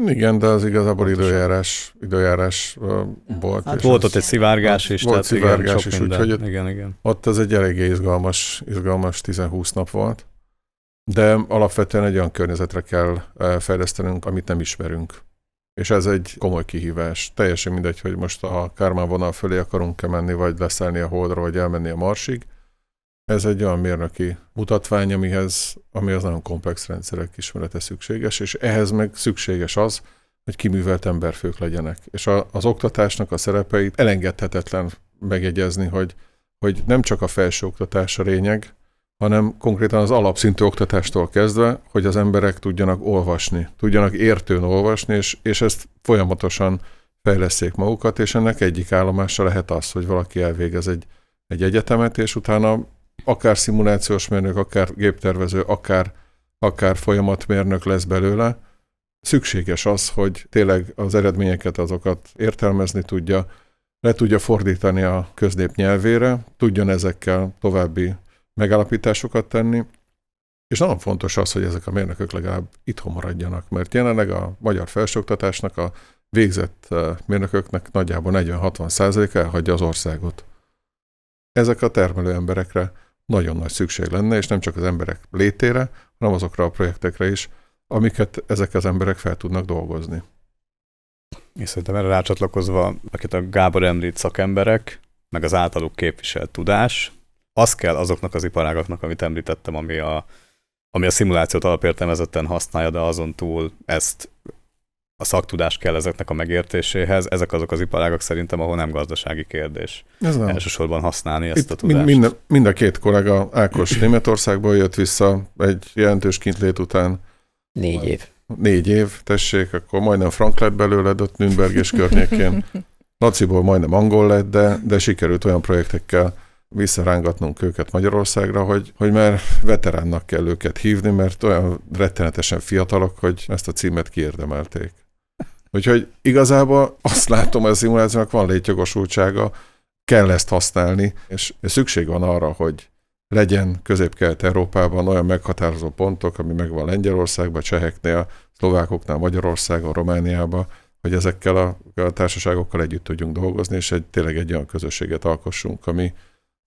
Igen, de az igazából időjárás volt. Hát volt ott egy szivárgás is. Volt szivárgás igen, is, úgyhogy igen. ott az egy eléggé izgalmas 10-20 nap volt. De alapvetően egy olyan környezetre kell fejlesztenünk, amit nem ismerünk. És ez egy komoly kihívás. Teljesen mindegy, hogy most a Kármán vonal fölé akarunk-e menni, vagy leszállni a Holdra, vagy elmenni a Marsig. Ez egy olyan mérnöki mutatvány, amihez nagyon komplex rendszerek ismerete szükséges, és ehhez meg szükséges az, hogy kiművelt emberfők legyenek. És az oktatásnak a szerepeit elengedhetetlen megjegyezni, hogy nem csak a felsőoktatás a lényeg, hanem konkrétan az alapszintű oktatástól kezdve, hogy az emberek tudjanak olvasni, tudjanak értőn olvasni, és ezt folyamatosan fejlesszék magukat, és ennek egyik állomása lehet az, hogy valaki elvégez egy egyetemet, és utána akár szimulációs mérnök, akár géptervező, akár folyamatmérnök lesz belőle. Szükséges az, hogy tényleg az eredményeket, azokat értelmezni tudja, le tudja fordítani a köznép nyelvére, tudjon ezekkel további megállapításokat tenni, és nagyon fontos az, hogy ezek a mérnökök legalább itthon maradjanak, mert jelenleg a magyar felsőoktatásnak a végzett mérnököknek nagyjából 40-60% elhagyja az országot. Ezek a termelő emberekre nagyon nagy szükség lenne, és nem csak az emberek létére, hanem azokra a projektekre is, amiket ezek az emberek fel tudnak dolgozni. És szerintem erre rácsatlakozva, akit a Gábor említ szakemberek, meg az általuk képviselt tudás, az kell azoknak az iparágaknak, amit említettem, ami a szimulációt alapértelmezetten használja, de azon túl ezt a szaktudás kell ezeknek a megértéséhez. Ezek azok az iparágak szerintem, ahol nem gazdasági kérdés. Elsősorban használni ezt a tudást. Mind a két kollega, Ákos Németországból jött vissza egy jelentős kintlét után. 4 év. 4 év, tessék, akkor majdnem frank lett belőle, ott Nürnberg és környékén. Laciból majdnem angol lett, de sikerült olyan projektekkel visszarángatnunk őket Magyarországra, hogy már veteránnak kell őket hívni, mert olyan rettenetesen fiatalok, hogy ezt a címet kiérdemelték. Úgyhogy igazából azt látom, hogy a szimulációnak van létjogosultsága, kell ezt használni, és szükség van arra, hogy legyen Közép-Kelet-Európában olyan meghatározó pontok, ami megvan Lengyelországban, Cseheknél, Szlovákoknál, Magyarországon, Romániában, hogy ezekkel a társaságokkal együtt tudjunk dolgozni, és tényleg egy olyan közösséget alkossunk,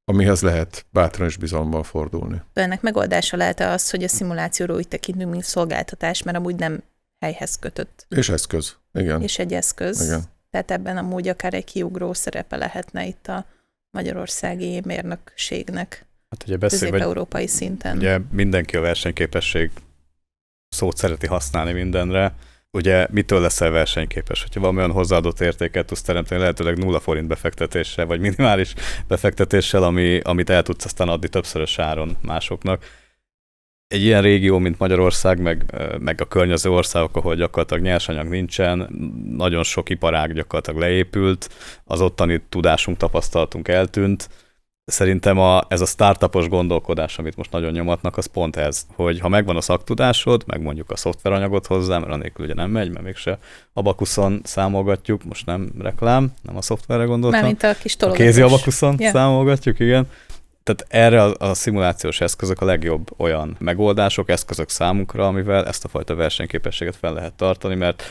amihez lehet bátran és bizalommal fordulni. Ennek megoldása lehet az, hogy a szimulációról úgy tekintünk, mint szolgáltatás, mert amúgy nem helyhez kötött. És eszköz, igen. És egy eszköz. Igen. Tehát ebben amúgy akár egy kiugró szerepe lehetne itt a magyarországi mérnökségnek. Hát ugye közép-európai szinten. Ugye mindenki a versenyképesség szót szereti használni mindenre. Ugye mitől leszel versenyképes? Hogyha valami olyan hozzáadott értéket tudsz teremteni, lehetőleg 0 forint befektetéssel, vagy minimális befektetéssel, amit el tudsz aztán adni többszörös áron másoknak. Egy ilyen régió, mint Magyarország, meg a környező országok, ahol gyakorlatilag nyersanyag nincsen, nagyon sok iparág gyakorlatilag leépült, az ottani tudásunk, tapasztalatunk eltűnt. Szerintem ez a startupos gondolkodás, amit most nagyon nyomatnak, az pont ez, hogy ha megvan a szaktudásod, meg mondjuk a szoftveranyagot hozzá, mert anélkül ugye nem megy, mert mégse Abakuszon számolgatjuk, most nem reklám, nem a szoftverre gondoltam. Mármint a kis tologatás. A kézi Abakuszon számolgatjuk, igen. Tehát erre a szimulációs eszközök a legjobb olyan megoldások, eszközök számunkra, amivel ezt a fajta versenyképességet fel lehet tartani, mert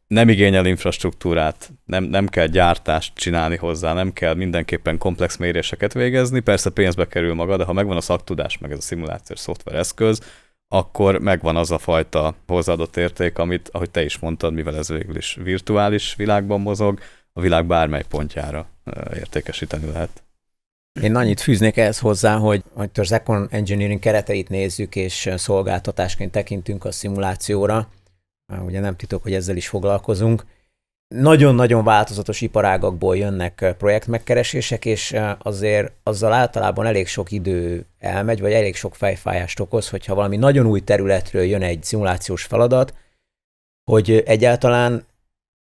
nem igényel infrastruktúrát, nem kell gyártást csinálni hozzá, nem kell mindenképpen komplex méréseket végezni, persze pénzbe kerül maga, de ha megvan a szaktudás, meg ez a szimulációs szoftvereszköz, akkor megvan az a fajta hozzáadott érték, amit, ahogy te is mondtad, mivel ez végül is virtuális világban mozog, a világ bármely pontjára értékesíteni lehet. Én annyit fűznék ehhez hozzá, hogy az Econ Engineering kereteit nézzük, és szolgáltatásként tekintünk a szimulációra. Ugye nem titok, hogy ezzel is foglalkozunk. Nagyon-nagyon változatos iparágakból jönnek projektmegkeresések, és azért azzal általában elég sok idő elmegy, vagy elég sok fejfájást okoz, hogyha valami nagyon új területről jön egy szimulációs feladat, hogy egyáltalán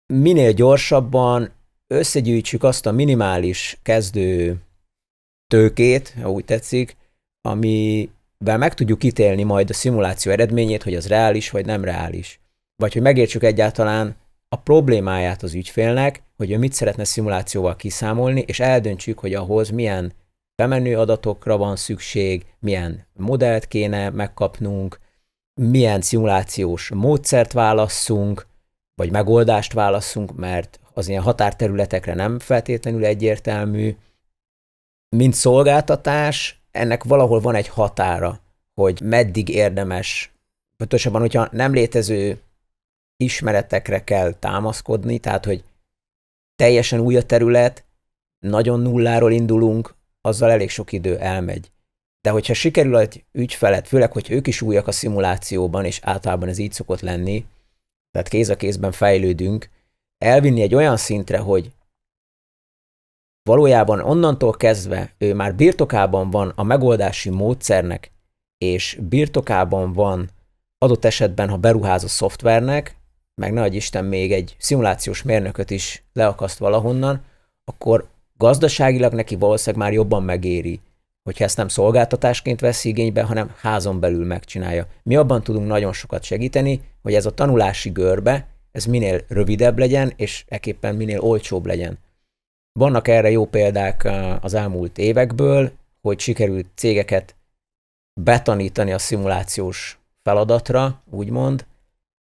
minél gyorsabban összegyűjtsük azt a minimális kezdő tőkét, ha úgy tetszik, amivel meg tudjuk ítélni majd a szimuláció eredményét, hogy az reális vagy nem reális. Vagy hogy megértsük egyáltalán a problémáját az ügyfélnek, hogy ő mit szeretne szimulációval kiszámolni, és eldöntsük, hogy ahhoz milyen bemenő adatokra van szükség, milyen modellt kéne megkapnunk, milyen szimulációs módszert válasszunk, vagy megoldást válasszunk, mert az ilyen határterületekre nem feltétlenül egyértelmű. Mint szolgáltatás, ennek valahol van egy határa, hogy meddig érdemes, pontosabban, hogyha nem létező ismeretekre kell támaszkodni, tehát, hogy teljesen új a terület, nagyon nulláról indulunk, azzal elég sok idő elmegy. De hogyha sikerül egy ügyfelet, főleg, hogy ők is újak a szimulációban, és általában ez így szokott lenni, tehát kéz a kézben fejlődünk, elvinni egy olyan szintre, hogy valójában onnantól kezdve ő már birtokában van a megoldási módszernek, és birtokában van adott esetben, ha beruház a szoftvernek, meg ne adj Isten még egy szimulációs mérnököt is leakaszt valahonnan, akkor gazdaságilag neki valószínűleg már jobban megéri, hogyha ezt nem szolgáltatásként veszi igénybe, hanem házon belül megcsinálja. Mi abban tudunk nagyon sokat segíteni, hogy ez a tanulási görbe, ez minél rövidebb legyen, és ekképpen minél olcsóbb legyen. Vannak erre jó példák az elmúlt évekből, hogy sikerült cégeket betanítani a szimulációs feladatra, úgymond,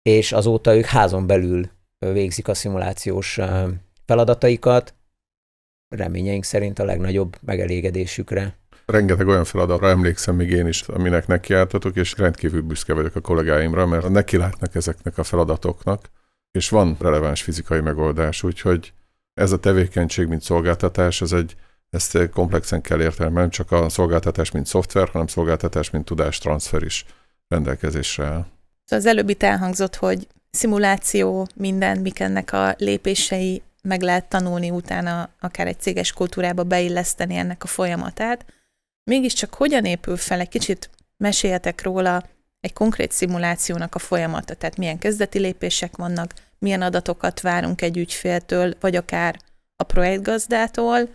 és azóta ők házon belül végzik a szimulációs feladataikat, reményeink szerint a legnagyobb megelégedésükre. Rengeteg olyan feladatra emlékszem még én is, aminek nekiálltatok, és rendkívül büszke vagyok a kollégáimra, mert nekilátnak ezeknek a feladatoknak, és van releváns fizikai megoldás, úgyhogy ez a tevékenység, mint szolgáltatás, ezt komplexen kell értelmem, csak a szolgáltatás, mint szoftver, hanem szolgáltatás, mint tudástranszfer is rendelkezésre áll. Az előbb itt elhangzott, hogy szimuláció, minden, mik ennek a lépései, meg lehet tanulni utána, akár egy céges kultúrába beilleszteni ennek a folyamatát. Mégiscsak hogyan épül fel, egy kicsit meséljetek róla egy konkrét szimulációnak a folyamata, tehát milyen kezdeti lépések vannak, milyen adatokat várunk egy ügyféltől, vagy akár a projektgazdától,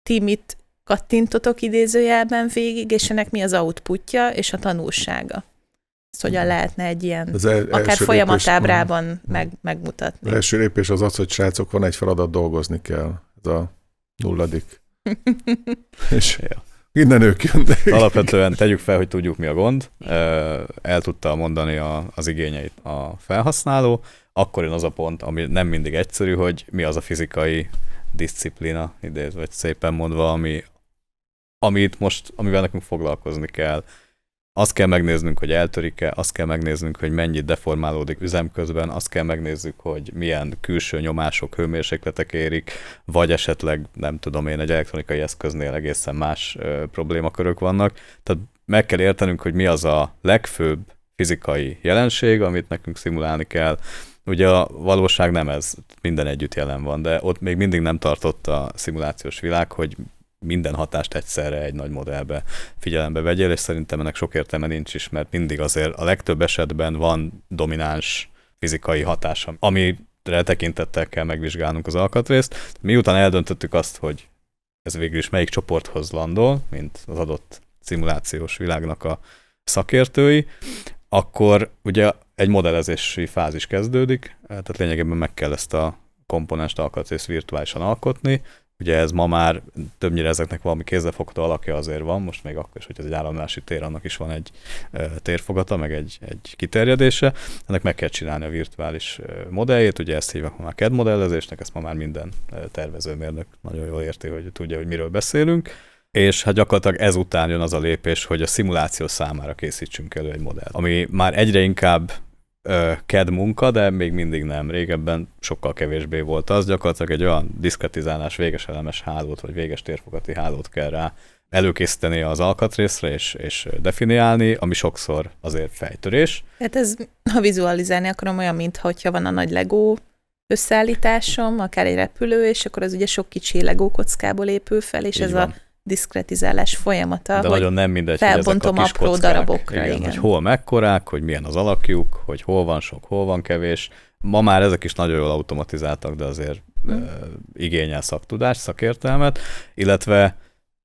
ti mit kattintotok idézőjelben végig, és ennek mi az outputja és a tanulsága. Ezt hogyan lehetne egy ilyen, akár folyamatábrában megmutatni. Az első lépés az, hogy srácok, van egy feladat, dolgozni kell. Ez a 0. És innen ők jönnek. Alapvetően tegyük fel, hogy tudjuk, mi a gond. El tudta mondani az igényeit a felhasználó. Akkor jön az a pont, ami nem mindig egyszerű, hogy mi az a fizikai diszciplína, idéz, vagy szépen mondva, amivel nekünk foglalkozni kell. Azt kell megnéznünk, hogy eltörik-e, azt kell megnéznünk, hogy mennyit deformálódik üzem közben, azt kell megnézzük, hogy milyen külső nyomások, hőmérsékletek érik, vagy esetleg, nem tudom én, egy elektronikai eszköznél egészen más problémakörök vannak. Tehát meg kell értenünk, hogy mi az a legfőbb fizikai jelenség, amit nekünk szimulálni kell. Ugye a valóság nem ez, minden együtt jelen van, de ott még mindig nem tartott a szimulációs világ, hogy minden hatást egyszerre egy nagy modellbe figyelembe vegyél, és szerintem ennek sok értelme nincs is, mert mindig azért a legtöbb esetben van domináns fizikai hatása, amire tekintettel kell megvizsgálnunk az alkatrészt. Miután eldöntöttük azt, hogy ez végül is melyik csoporthoz landol, mint az adott szimulációs világnak a szakértői, akkor ugye egy modellezési fázis kezdődik, tehát lényegében meg kell ezt a komponenst, alkatrészt virtuálisan alkotni. Ugye ez ma már többnyire ezeknek valami kézzelfogható alakja azért van, most még akkor is, hogy ez egy áramlási tér, annak is van egy térfogata, meg egy kiterjedése. Ennek meg kell csinálni a virtuális modelljét, ugye ezt hívják már CAD modellezésnek, ezt ma már minden tervezőmérnök nagyon jól érti, hogy tudja, hogy miről beszélünk. És hát gyakorlatilag ezután jön az a lépés, hogy a szimuláció számára készítsünk elő egy modellt, ami már egyre inkább CAD munka, de még mindig nem. Régebben sokkal kevésbé volt az. Gyakorlatilag egy olyan diszkretizálás, véges elemes hálót, vagy véges térfogati hálót kell rá előkészíteni az alkatrészre, és definiálni, ami sokszor azért fejtörés. Hát ez, ha vizualizálni akarom, olyan, mintha van a nagy Lego összeállításom, akár egy repülő, és akkor az ugye sok kicsi Lego kockából épül fel, és így ez van. A diszkretizálás folyamata, de hogy nagyon nem mindegy, felbontom hogy ezek a kis apró kockák, darabokra. Igen. Hogy hol mekkorák, hogy milyen az alakjuk, hogy hol van sok, hol van kevés. Ma már ezek is nagyon jól automatizáltak, de azért igényel szaktudást, szakértelmet, illetve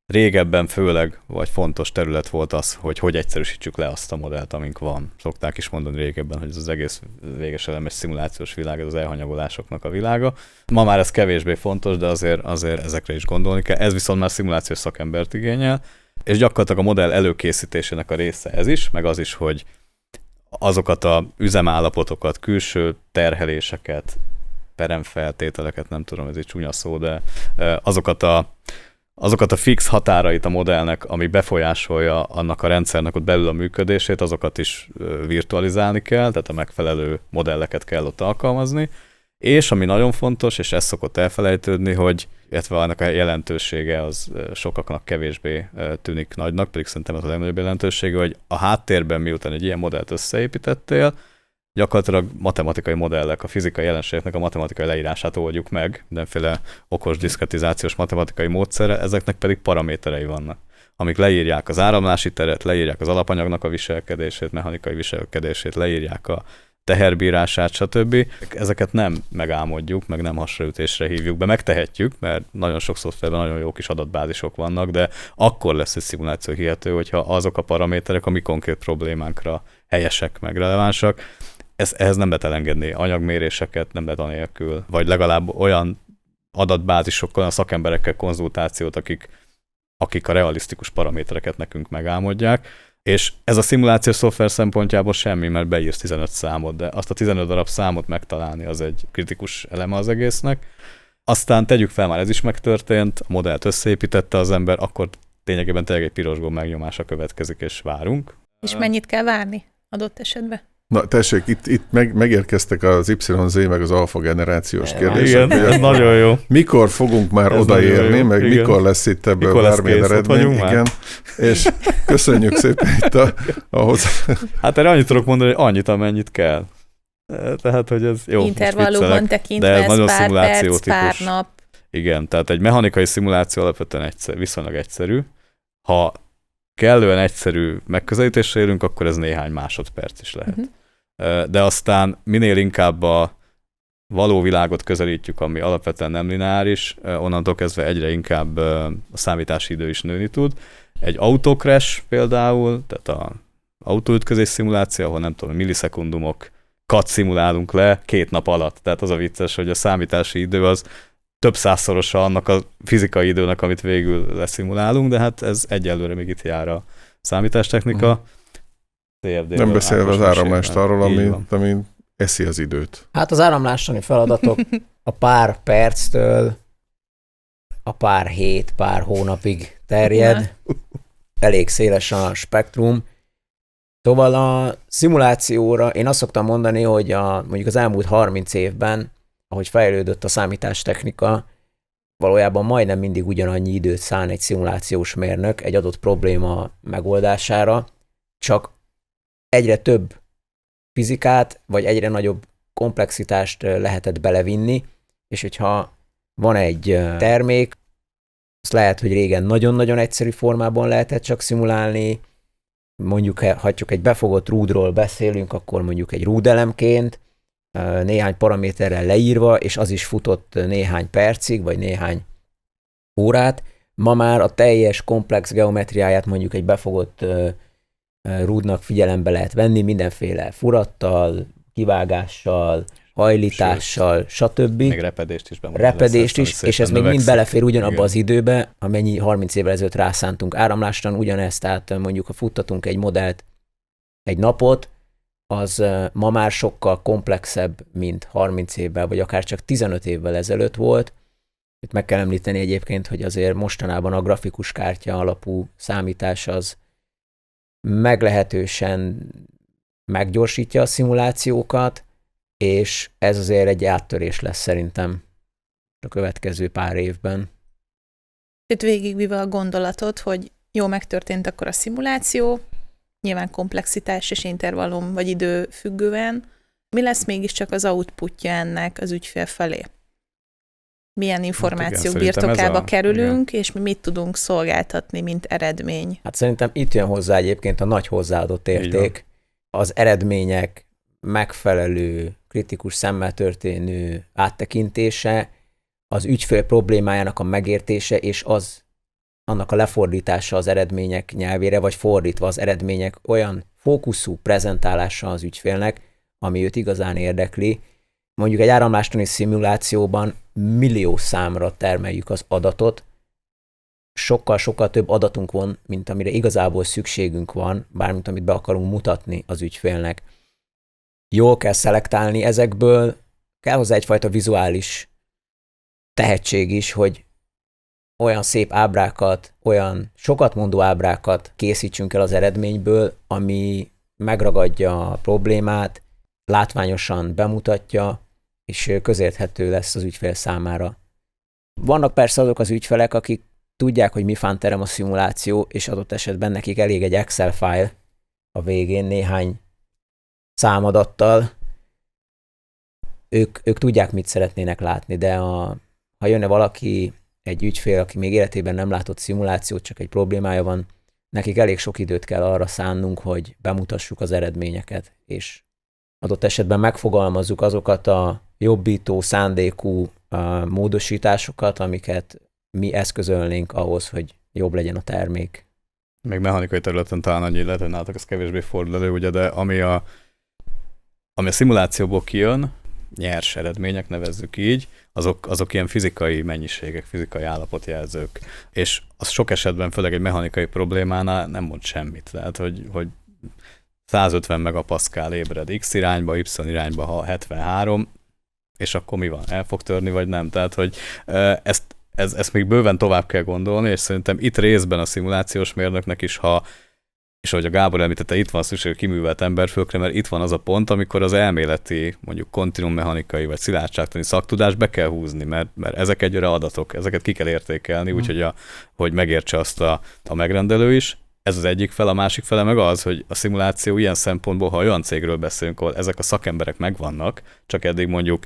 régebben főleg, vagy fontos terület volt az, hogy egyszerűsítsük le azt a modellt, amink van. Szokták is mondani régebben, hogy ez az egész véges elemes szimulációs világ, ez az elhanyagolásoknak a világa. Ma már ez kevésbé fontos, de azért ezekre is gondolni kell. Ez viszont már szimulációs szakembert igényel, és gyakorlatilag a modell előkészítésének a része ez is, meg az is, hogy azokat a üzemállapotokat, külső terheléseket, peremfeltételeket, nem tudom, ez egy csúnya szó, de azokat a fix határait a modellnek, ami befolyásolja annak a rendszernek ott belül a működését, azokat is virtualizálni kell, tehát a megfelelő modelleket kell ott alkalmazni. És ami nagyon fontos, és ez szokott elfelejtődni, hogy illetve annak a jelentősége az sokaknak kevésbé tűnik nagynak, pedig szerintem ez a legnagyobb jelentősége, hogy a háttérben miután egy ilyen modellt összeépítettél, gyakorlatilag matematikai modellek, a fizikai jelenségeknek a matematikai leírását oldjuk meg, mindenféle okos diszkretizációs matematikai módszerre, ezeknek pedig paraméterei vannak, amik leírják az áramlási teret, leírják az alapanyagnak a viselkedését, mechanikai viselkedését, leírják a teherbírását, stb. Ezeket nem megálmodjuk, meg nem hasraütésre hívjuk be, megtehetjük, mert nagyon sok szoftverben nagyon jó kis adatbázisok vannak, de akkor lesz egy szimuláció hihető, hogyha azok a paraméterek a mi konkrét problémánkra helyesek, meg relevánsak. Ehhez nem lehet elengedni anyagméréseket, nem lehet anélkül, vagy legalább olyan adatbázisokkal, olyan szakemberekkel konzultációt, akik a realisztikus paramétereket nekünk megálmodják. És ez a szimulációs szoftver szempontjából semmi, mert beírsz 15 számot, de azt a 15 darab számot megtalálni az egy kritikus eleme az egésznek. Aztán tegyük fel, már ez is megtörtént, a modellt összeépítette az ember, akkor ténylegében tényleg egy piros gomb megnyomása következik, és várunk. És mennyit kell várni adott esetben? Na tessék, itt megérkeztek az YZ meg az alfa generációs kérdések. Igen, ez nagyon jó. Mikor fogunk már ez odaérni, meg igen. Mikor lesz itt ebből bármilyen eredmény. Igen. És köszönjük szépen itt ahhoz. Hát erre annyit tudok mondani, hogy annyit, amennyit kell. Tehát, hogy ez jó. Intervallumban tekintve ez pár perc, pár nap. Igen, tehát egy mechanikai szimuláció alapvetően viszonylag egyszerű. Ha kellően egyszerű megközelítésre érünk, akkor ez néhány másodperc is lehet. De aztán minél inkább a való világot közelítjük, ami alapvetően nem lineáris, onnantól kezdve egyre inkább a számítási idő is nőni tud. Egy autocrash például, tehát az autóütközés szimuláció, ahol nem tudom, millisekundumok szimulálunk le 2 nap alatt. Tehát az a vicces, hogy a számítási idő az több százszorosa annak a fizikai időnek, amit végül leszimulálunk, de hát ez egyelőre még itt jár a számítástechnika. Nem beszélve az áramlást arról, ami eszi az időt. Hát az áramlástani feladatok a pár perctől a pár hét, pár hónapig terjed. Elég széles a spektrum. Szóval a szimulációra én azt szoktam mondani, hogy mondjuk az elmúlt 30 évben, ahogy fejlődött a számítástechnika, valójában majdnem mindig ugyanannyi időt szán egy szimulációs mérnök egy adott probléma megoldására, csak egyre több fizikát, vagy egyre nagyobb komplexitást lehetett belevinni, és hogyha van egy termék, azt lehet, hogy régen nagyon-nagyon egyszerű formában lehetett csak szimulálni, mondjuk, ha csak egy befogott rúdról beszélünk, akkor mondjuk egy rúdelemként, néhány paraméterrel leírva, és az is futott néhány percig, vagy néhány órát. Ma már a teljes komplex geometriáját mondjuk egy befogott rúdnak figyelembe lehet venni, mindenféle furattal, kivágással, hajlítással, stb. Még repedést is repedést is, és ez még mind belefér ugyanabba az időbe, amennyi 30 évvel ezelőtt rászántunk áramlástan, ugyanezt, tehát mondjuk ha futtatunk egy modellt egy napot, az ma már sokkal komplexebb, mint 30 évvel, vagy akár csak 15 évvel ezelőtt volt. Itt meg kell említeni egyébként, hogy azért mostanában a grafikus kártya alapú számítás az meglehetősen meggyorsítja a szimulációkat, és ez azért egy áttörés lesz szerintem a következő pár évben. Itt végigvive a gondolatot, hogy jó, megtörtént akkor a szimuláció, nyilván komplexitás és intervallum vagy idő függően, mi lesz mégiscsak az outputja ennek az ügyfél felé? Milyen információk birtokába kerülünk, és mi mit tudunk szolgáltatni, mint eredmény? Hát szerintem itt jön hozzá egyébként a nagy hozzáadott érték. Az eredmények megfelelő, kritikus szemmel történő áttekintése, az ügyfél problémájának a megértése, és annak a lefordítása az eredmények nyelvére, vagy fordítva az eredmények olyan fókuszú prezentálása az ügyfélnek, ami őt igazán érdekli. Mondjuk egy áramlástani szimulációban millió számra termeljük az adatot, sokkal-sokkal több adatunk van, mint amire igazából szükségünk van, bármint amit be akarunk mutatni az ügyfélnek. jól kell szelektálni ezekből, kell hozzá egyfajta vizuális tehetség is, hogy olyan szép ábrákat, olyan sokat mondó ábrákat készítsünk el az eredményből, ami megragadja a problémát, látványosan bemutatja, és közérthető lesz az ügyfél számára. Vannak persze azok az ügyfelek, akik tudják, hogy mi fánterem a szimuláció, és adott esetben nekik elég egy Excel file a végén néhány számadattal. Ők tudják, mit szeretnének látni, de ha jönne valaki, egy ügyfél, aki még életében nem látott szimulációt, csak egy problémája van, nekik elég sok időt kell arra szánnunk, hogy bemutassuk az eredményeket, és adott esetben megfogalmazzuk azokat a jobbító szándékú módosításokat, amiket mi eszközölnénk ahhoz, hogy jobb legyen a termék. Még mechanikai területen talán annyi lehet, hogy nálatok ez kevésbé fordul elő, ugye, de ami a szimulációból kijön, nyers eredmények, nevezzük így, azok ilyen fizikai mennyiségek, fizikai állapotjelzők. És az sok esetben, főleg egy mechanikai problémánál nem mond semmit. Tehát, hogy 150 megapaszkál ébred X irányba, Y irányba 73, és akkor mi van? El fog törni, vagy nem? Tehát, hogy ezt még bőven tovább kell gondolni, és szerintem itt részben a szimulációs mérnöknek is, és ahogy a Gábor említette, itt van szükség a kiművelt emberfölkre, mert itt van az a pont, amikor az elméleti, mondjuk kontinummechanikai vagy szilárdságtani szaktudás be kell húzni, mert ezek egyre adatok, ezeket ki kell értékelni, úgyhogy hogy megértse azt a megrendelő is. Ez az egyik fele, a másik fele meg az, hogy a szimuláció ilyen szempontból, ha olyan cégről beszélünk, ahol ezek a szakemberek megvannak, csak eddig mondjuk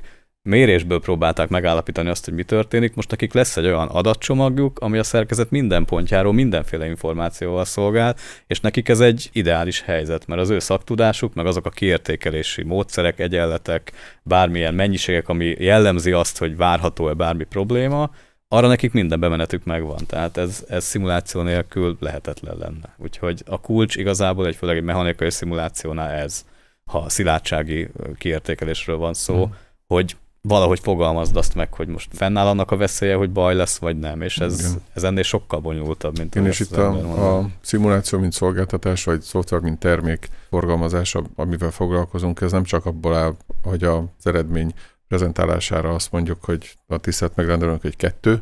mérésből próbálták megállapítani azt, hogy mi történik, most nekik lesz egy olyan adatcsomagjuk, ami a szerkezet minden pontjáról mindenféle információval szolgál, és nekik ez egy ideális helyzet, mert az ő szaktudásuk, meg azok a kiértékelési módszerek, egyenletek, bármilyen mennyiségek, ami jellemzi azt, hogy várható-e bármi probléma, arra nekik minden bemenetük megvan. Tehát ez szimuláció nélkül lehetetlen lenne. Úgyhogy a kulcs igazából főleg egy mechanikai szimulációnál ez, ha szilárdsági kiértékelésről van szó, hogy valahogy fogalmazd azt meg, hogy most fennáll annak a veszélye, hogy baj lesz, vagy nem, és ez ennél sokkal bonyolultabb, mint és itt a szimuláció, mint szolgáltatás, vagy szoftver, mint termék forgalmazása, amivel foglalkozunk, ez nem csak abból áll, hogy az eredmény prezentálására azt mondjuk, hogy a tisztelt megrendelőnk egy 2,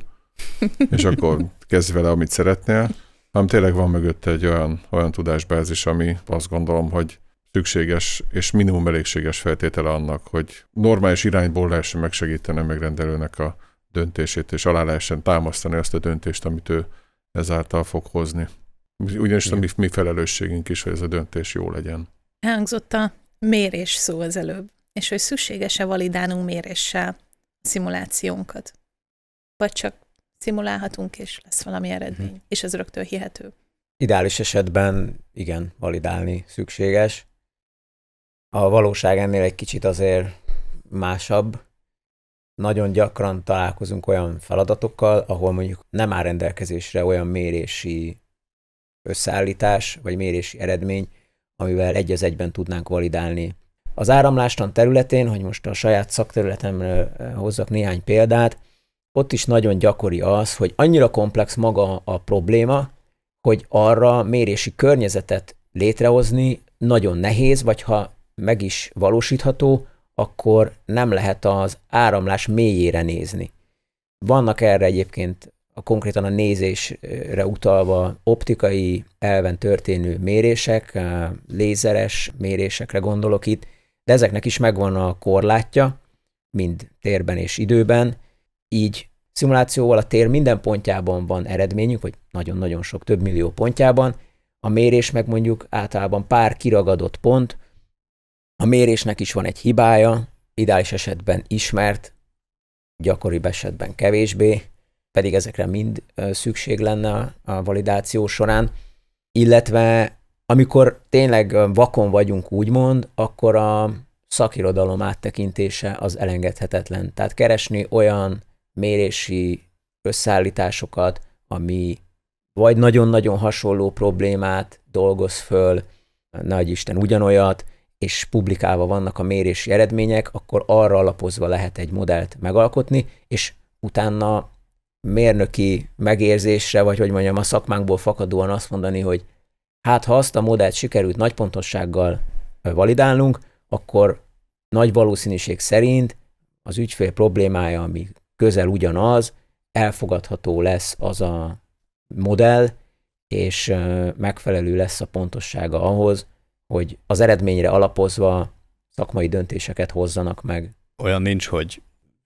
és akkor kezdj vele, amit szeretnél, hanem tényleg van mögötte egy olyan tudásbázis, ami azt gondolom, hogy szükséges és minimum elégséges feltétele annak, hogy normális irányból lehessen megsegíteni a megrendelőnek a döntését, és alá lehessen támasztani azt a döntést, amit ő ezáltal fog hozni. Ugyanis a mi felelősségünk is, hogy ez a döntés jó legyen. Elhangzott a mérés szó az előbb, és hogy szükséges-e validálnunk méréssel szimulációnkat. Vagy csak szimulálhatunk, és lesz valami eredmény, és ez rögtön hihető. Ideális esetben igen, validálni szükséges. A valóság ennél egy kicsit azért másabb. Nagyon gyakran találkozunk olyan feladatokkal, ahol mondjuk nem áll rendelkezésre olyan mérési összeállítás, vagy mérési eredmény, amivel egy az egyben tudnánk validálni. Az áramlástan területén, hogy most a saját szakterületemről hozzak néhány példát, ott is nagyon gyakori az, hogy annyira komplex maga a probléma, hogy arra mérési környezetet létrehozni nagyon nehéz, vagy ha meg is valósítható, akkor nem lehet az áramlás mélyére nézni. Vannak erre egyébként konkrétan a nézésre utalva optikai elven történő mérések, lézeres mérésekre gondolok itt, de ezeknek is megvan a korlátja, mind térben és időben, így szimulációval a tér minden pontjában van eredményünk, vagy nagyon-nagyon sok, több millió pontjában, a mérés meg mondjuk általában pár kiragadott pont, a mérésnek is van egy hibája, ideális esetben ismert, gyakoribb esetben kevésbé, pedig ezekre mind szükség lenne a validáció során, illetve amikor tényleg vakon vagyunk úgymond, akkor a szakirodalom áttekintése az elengedhetetlen. Tehát keresni olyan mérési összeállításokat, ami vagy nagyon-nagyon hasonló problémát dolgoz föl, nagyisten ugyanolyat, és publikálva vannak a mérési eredmények, akkor arra alapozva lehet egy modellt megalkotni, és utána mérnöki megérzésre, vagy hogy mondjam, a szakmánkból fakadóan azt mondani, hogy hát ha azt a modellt sikerült nagy pontossággal validálnunk, akkor nagy valószínűség szerint az ügyfél problémája, ami közel ugyanaz, elfogadható lesz az a modell, és megfelelő lesz a pontossága ahhoz, hogy az eredményre alapozva szakmai döntéseket hozzanak meg. Olyan nincs, hogy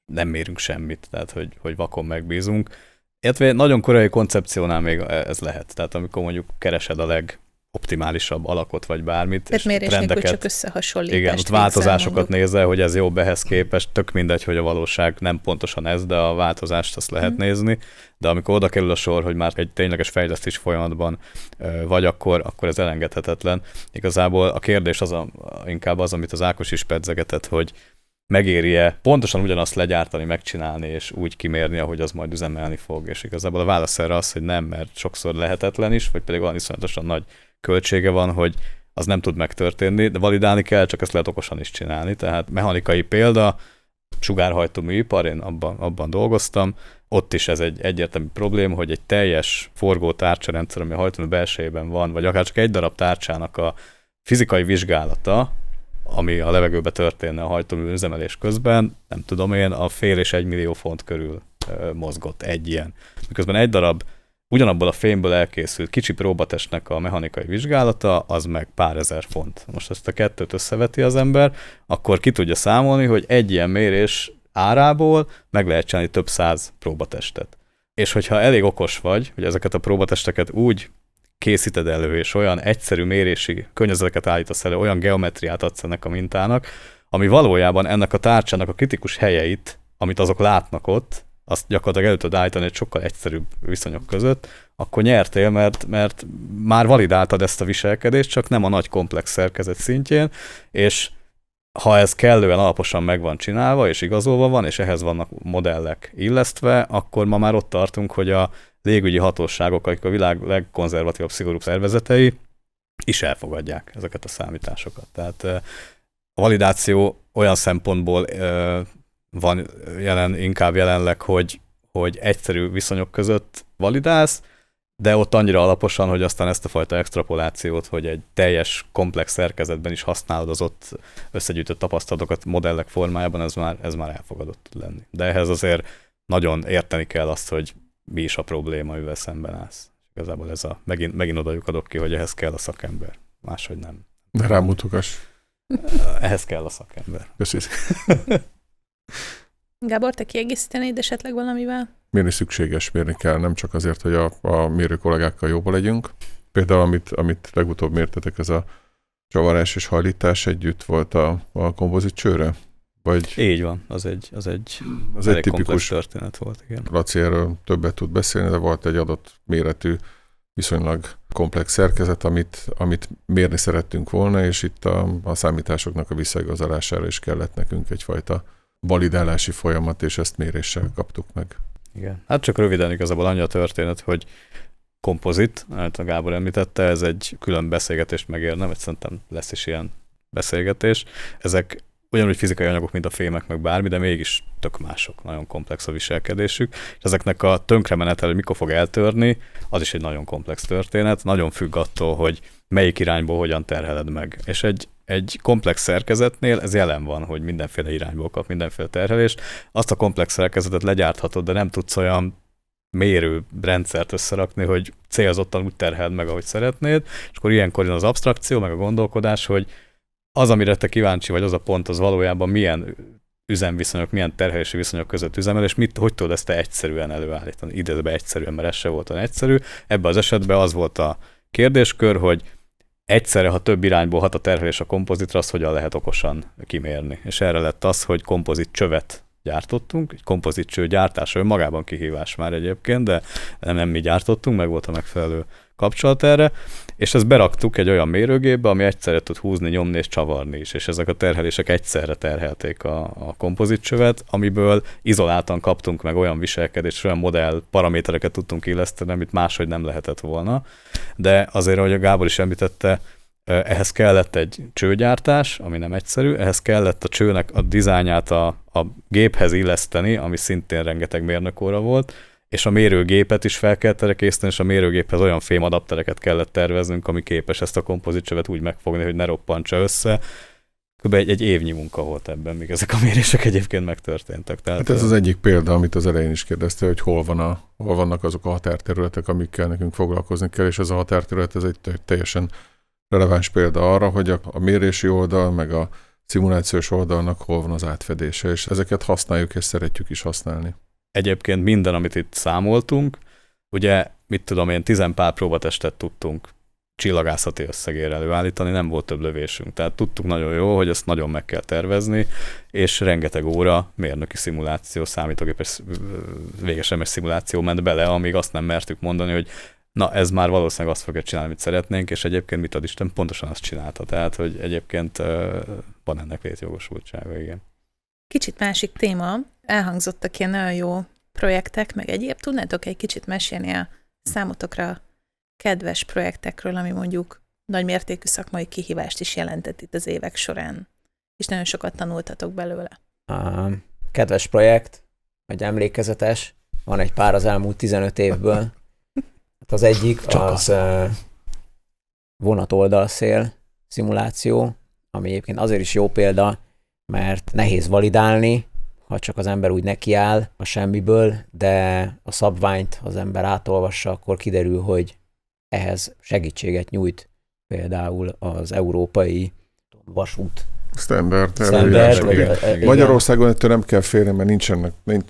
nem mérünk semmit, tehát hogy vakon megbízunk. Illetve nagyon korai koncepciónál még ez lehet. Tehát amikor mondjuk keresed a legoptimálisabb alakot, vagy bármit, tehát és mérés trendeket, nélkül csak összehasonlítást. igen, ott változásokat nézel, hogy ez jobb ehhez képest, tök mindegy, hogy a valóság nem pontosan ez, de a változást azt lehet nézni. De amikor oda kerül a sor, hogy már egy tényleges fejlesztés folyamatban vagy, akkor ez elengedhetetlen. Igazából a kérdés az inkább az, amit az Ákos is pedzegetett, hogy megéri-e pontosan ugyanazt legyártani, megcsinálni, és úgy kimérni, ahogy az majd üzemelni fog. És igazából a válasz erre az, hogy nem, mert sokszor lehetetlen is, vagy pedig olyan iszonyatosan nagy költsége van, hogy az nem tud megtörténni, de validálni kell, csak ezt lehet okosan is csinálni. Tehát mechanikai példa, sugárhajtóműipar, én abban dolgoztam, ott is ez egy egyértelmű probléma, hogy egy teljes forgó tárcsarendszer, ami a hajtómű belsejében van, vagy akár csak egy darab tárcsának a fizikai vizsgálata, ami a levegőbe történne a hajtómű üzemelés közben, nem tudom én, a fél és 1 millió font körül mozgott egy ilyen. Miközben egy darab ugyanabból a fémből elkészült kicsi próbatestnek a mechanikai vizsgálata, az meg pár ezer font. Most ezt a kettőt összeveti az ember, akkor ki tudja számolni, hogy egy ilyen mérés árából meg lehet csinálni több száz próbatestet. És hogyha elég okos vagy, hogy ezeket a próbatesteket úgy készíted elő, és olyan egyszerű mérési környezeteket állítasz elő, olyan geometriát adsz ennek a mintának, ami valójában ennek a tárcsának a kritikus helyeit, amit azok látnak ott, azt gyakorlatilag elő tudod állítani egy sokkal egyszerűbb viszonyok között, akkor nyertél, mert már validáltad ezt a viselkedést, csak nem a nagy komplex szerkezet szintjén, és ha ez kellően alaposan meg van csinálva, és igazolva van, és ehhez vannak modellek illesztve, akkor ma már ott tartunk, hogy a légügyi hatóságok, akik a világ legkonzervatívabb, szigorúbb szervezetei, is elfogadják ezeket a számításokat. Tehát a validáció olyan szempontból van inkább jelenleg, hogy egyszerű viszonyok között validálsz, de ott annyira alaposan, hogy aztán ezt a fajta extrapolációt, hogy egy teljes, komplex szerkezetben is használod az ott összegyűjtött tapasztalatokat modellek formájában, ez már elfogadott tud lenni. De ehhez azért nagyon érteni kell azt, hogy mi is a probléma, amivel szemben állsz. Igazából ez megint oda lyukadok ki, hogy ehhez kell a szakember. Máshogy nem. De rámutogass. Ehhez kell a szakember. Köszönöm. Gábor, te kiegészítenéd esetleg valamivel? Mérni szükséges, mérni kell, nem csak azért, hogy a mérő kollégákkal jobban legyünk. Például, amit legutóbb mértetek, ez a csavarás és hajlítás együtt volt a kompozit csőre? Vagy így van, az egy tipikus történet volt, igen. Laci erről többet tud beszélni, de volt egy adott méretű, viszonylag komplex szerkezet, amit mérni szerettünk volna, és itt a számításoknak a visszaigazolására is kellett nekünk egyfajta validálási folyamat, és ezt méréssel kaptuk meg. Igen. Hát csak röviden igazából annyi a történet, hogy kompozit, amit a Gábor említette, ez egy külön beszélgetést megérne, vagy szerintem lesz is ilyen beszélgetés. Ezek ugyanúgy fizikai anyagok, mint a fémek, meg bármi, de mégis tök mások, nagyon komplex a viselkedésük. És ezeknek a tönkremenetel, hogy mikor fog eltörni, az is egy nagyon komplex történet, nagyon függ attól, hogy melyik irányból hogyan terheled meg. És egy komplex szerkezetnél ez jelen van, hogy mindenféle irányból kap mindenféle terhelést. Azt a komplex szerkezetet legyárthatod, de nem tudsz olyan mérő rendszert összerakni, hogy célzottan úgy terheld meg, ahogy szeretnéd, és akkor ilyenkor jön az absztrakció, meg a gondolkodás, hogy az, amire te kíváncsi vagy, az a pont, az valójában milyen üzemviszonyok, milyen terhelési viszonyok között üzemel, és hogy tudod ezt te egyszerűen előállítani. Idézőben egyszerűen, mert ez se volt olyan egyszerű. Ebben az esetben az volt a kérdéskör, hogy egyszerre, ha több irányból hat a terhelés a kompozitra, azt hogyan lehet okosan kimérni. És erre lett az, hogy kompozit csövet gyártottunk. Egy kompozit cső gyártása önmagában kihívás már egyébként, de nem mi gyártottunk, meg volt a megfelelő kapcsolat erre, és ezt beraktuk egy olyan mérőgépbe, ami egyszerre tud húzni, nyomni és csavarni is, és ezek a terhelések egyszerre terhelték a kompozitcsövet, amiből izoláltan kaptunk meg olyan viselkedést, olyan modell paramétereket tudtunk illeszteni, amit máshogy nem lehetett volna. De azért, ahogy a Gábor is említette, ehhez kellett egy csőgyártás, ami nem egyszerű, ehhez kellett a csőnek a dizájnját a géphez illeszteni, ami szintén rengeteg mérnökóra volt, és a mérőgépet is fel kellett erre készíteni, és a mérőgéphez olyan fémadaptereket kellett terveznünk, ami képes ezt a kompozitcsövet úgy megfogni, hogy ne roppantsa össze. kb. egy évnyi munka volt ebben, míg ezek a mérések egyébként megtörténtek. Tehát, hát ez az egyik példa, amit az elején is kérdezte, hogy hol vannak azok a határterületek, amikkel nekünk foglalkozni kell, és ez a határterület, ez egy teljesen releváns példa arra, hogy a mérési oldal, meg a szimulációs oldalnak hol van az átfedése, és ezeket használjuk, és szeretjük is használni. Egyébként minden, amit itt számoltunk, ugye, mit tudom én, 10 pár próbatestet tudtunk csillagászati összegére előállítani, nem volt több lövésünk. Tehát tudtuk nagyon jó, hogy ezt nagyon meg kell tervezni, és rengeteg óra mérnöki szimuláció, számítógépes véges szimuláció ment bele, amíg azt nem mertük mondani, hogy na, ez már valószínűleg azt fogja csinálni, amit szeretnénk, és egyébként mit ad Isten, pontosan azt csinálta. Tehát, hogy egyébként van ennek létjogosultsága, igen. Kicsit másik téma, elhangzottak ilyen nagyon jó projektek, meg egyéb. Tudnátok egy kicsit mesélni a számotokra kedves projektekről, ami mondjuk nagy mértékű szakmai kihívást is jelentett itt az évek során, és nagyon sokat tanultatok belőle? A kedves projekt, vagy emlékezetes, van egy pár az elmúlt 15 évből. Hát az egyik az vonatoldalszél szimuláció, ami egyébként azért is jó példa, mert nehéz validálni, ha csak az ember úgy nekiáll a semmiből, de a szabványt az ember átolvassa, akkor kiderül, hogy ehhez segítséget nyújt például az európai vasút. Standard. Magyarországon ettől nem kell félni, mert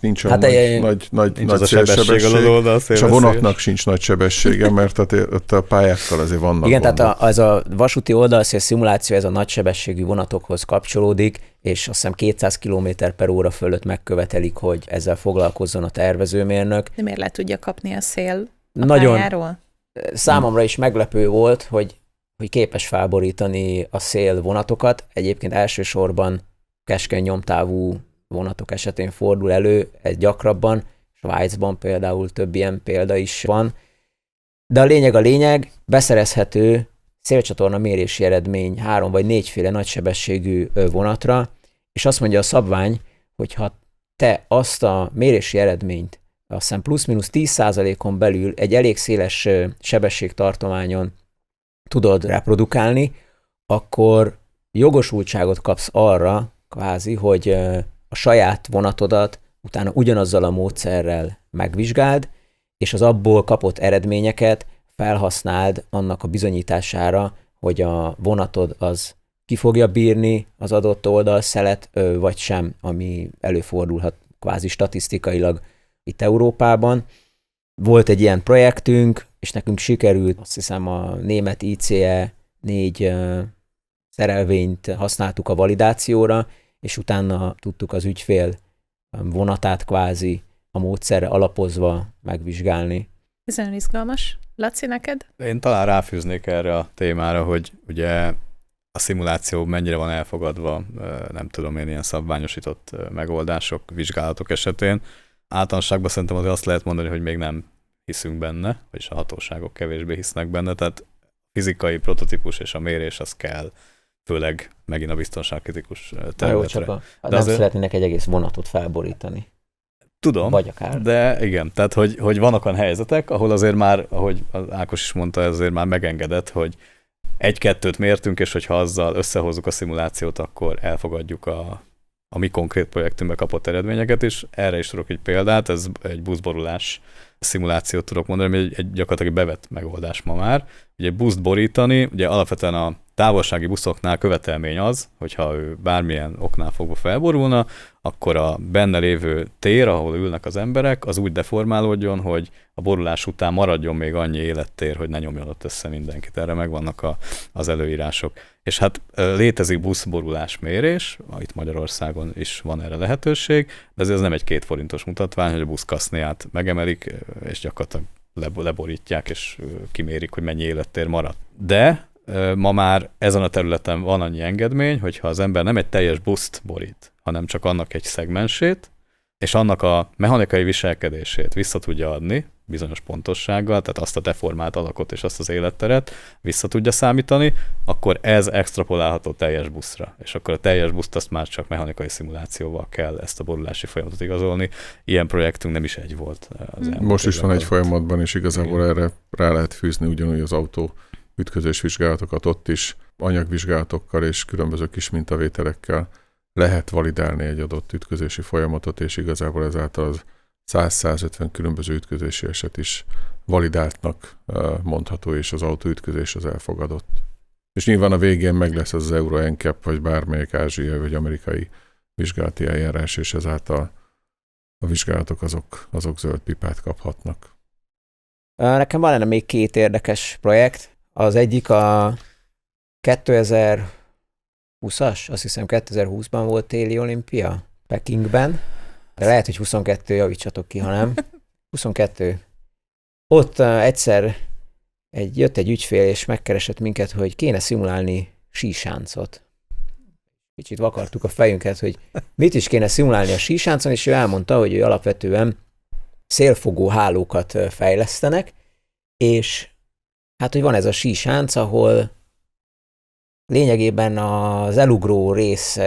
nincs hát nagy az a sebesség. És a vonatnak sincs nagy sebessége, mert ott a pályákkal azért vannak. Igen, gondok. Tehát az a vasúti oldalszél szimuláció, ez a nagysebességű vonatokhoz kapcsolódik, és azt hiszem 200 km/h fölött megkövetelik, hogy ezzel foglalkozzon a tervezőmérnök. De miért le tudja kapni a szél a nagyon pályáról? Számomra is meglepő volt, hogy képes felborítani a szél vonatokat. Egyébként elsősorban keskeny nyomtávú vonatok esetén fordul elő, ez gyakrabban, Svájcban például több ilyen példa is van. De a lényeg, beszerezhető szélcsatorna mérési eredmény 3 vagy 4 féle nagysebességű vonatra, és azt mondja a szabvány, hogy ha te azt a mérési eredményt, azt hiszem plusz-minusz 10%-on belül egy elég széles sebességtartományon tudod reprodukálni, akkor jogosultságot kapsz arra, kvázi, hogy a saját vonatodat utána ugyanazzal a módszerrel megvizsgáld, és az abból kapott eredményeket felhasználd annak a bizonyítására, hogy a vonatod az ki fogja bírni az adott oldalszelet, vagy sem, ami előfordulhat kvázi statisztikailag itt Európában. Volt egy ilyen projektünk, és nekünk sikerült, azt hiszem a német ICE 4 szerelvényt használtuk a validációra, és utána tudtuk az ügyfél vonatát kvázi a módszerre alapozva megvizsgálni. Ez nagyon izgalmas. Laci, neked? Én talán ráfűznék erre a témára, hogy ugye a szimuláció mennyire van elfogadva, nem tudom én, ilyen szabványosított megoldások, vizsgálatok esetén. Általánosságban szerintem azért azt lehet mondani, hogy még nem hiszünk benne, vagyis a hatóságok kevésbé hisznek benne, tehát a fizikai prototípus és a mérés az kell, főleg megint a biztonságkritikus területre. Nem azért szeretnének egy egész vonatot felborítani. Tudom, vagy akár. De igen, tehát hogy vannak olyan helyzetek, ahol azért már, ahogy Ákos is mondta, azért már megengedett, hogy 1-2-t mértünk, és hogyha azzal összehozzuk a szimulációt, akkor elfogadjuk a mi konkrét projektünkbe kapott eredményeket, és erre is tudok egy példát, ez egy buszborulás szimulációt tudok mondani, ami egy gyakorlatilag bevett megoldás ma már. Ugye buszt borítani, ugye alapvetően a távolsági buszoknál követelmény az, hogyha ő bármilyen oknál fogva felborulna, akkor a benne lévő tér, ahol ülnek az emberek, az úgy deformálódjon, hogy a borulás után maradjon még annyi élettér, hogy ne nyomjon ott össze mindenkit. Erre megvannak az előírások. És hát létezik buszborulás mérés, itt Magyarországon is van erre lehetőség, de ez nem egy 2 forintos mutatvány, hogy a buszkaszniát megemelik, és gyakorlatilag leborítják, és kimérik, hogy mennyi élettér marad. De ma már ezen a területen van annyi engedmény, hogyha az ember nem egy teljes buszt borít, hanem csak annak egy szegmensét, és annak a mechanikai viselkedését vissza tudja adni bizonyos pontossággal, tehát azt a deformált alakot és azt az életteret vissza tudja számítani, akkor ez extrapolálható teljes buszra. És akkor a teljes buszt azt már csak mechanikai szimulációval kell ezt a borulási folyamatot igazolni. Ilyen projektünk nem is egy volt. Most is van egy folyamatban, és igazából erre rá lehet fűzni ugyanúgy az autó ütközésvizsgálatokat, ott is anyagvizsgálatokkal és különböző kis mintavételekkel lehet validálni egy adott ütközési folyamatot, és igazából ezáltal az 100-150 különböző ütközési eset is validáltnak mondható, és az autóütközés az elfogadott. És nyilván a végén meg lesz az Euro NCAP, vagy bármelyik ázsiai vagy amerikai vizsgálati eljárás, és ezáltal a vizsgálatok azok zöld pipát kaphatnak. Nekem van lenne még 2 érdekes projekt. Az egyik a 2020-as, azt hiszem 2020-ban volt téli olimpia Pekingben, de lehet, hogy 22, javítsatok ki, ha nem. 22. Ott egyszer jött egy ügyfél, és megkeresett minket, hogy kéne szimulálni sísáncot. Kicsit vakartuk a fejünket, hogy mit is kéne szimulálni a sísáncon, és ő elmondta, hogy ő alapvetően szélfogó hálókat fejlesztenek, és hát, hogy van ez a sísánc, ahol lényegében az elugró rész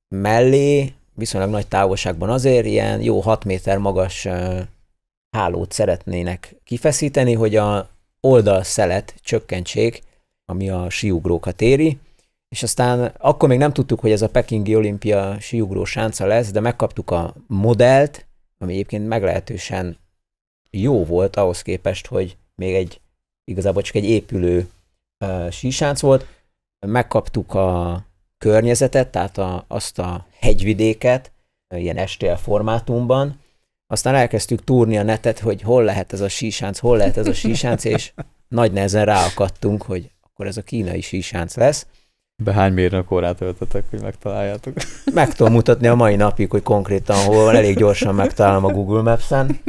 mellé, viszonylag nagy távolságban azért ilyen jó 6 méter magas hálót szeretnének kifeszíteni, hogy a oldalszelet csökkentsék, ami a síugrókat éri, és aztán akkor még nem tudtuk, hogy ez a pekingi olimpia síugró sánca lesz, de megkaptuk a modellt, ami egyébként meglehetősen jó volt ahhoz képest, hogy még igazából csak egy épülő sísánc volt. Megkaptuk a környezetet, tehát azt a hegyvidéket, ilyen STL formátumban. Aztán elkezdtük túrni a netet, hogy hol lehet ez a sísánc, és nagy nehezen ráakadtunk, hogy akkor ez a kínai sísánc lesz. Hány mérnökórát töltöttek, hogy megtaláljátok? Meg tudom mutatni a mai napig, hogy konkrétan hol van, elég gyorsan megtalálom a Google Maps-en.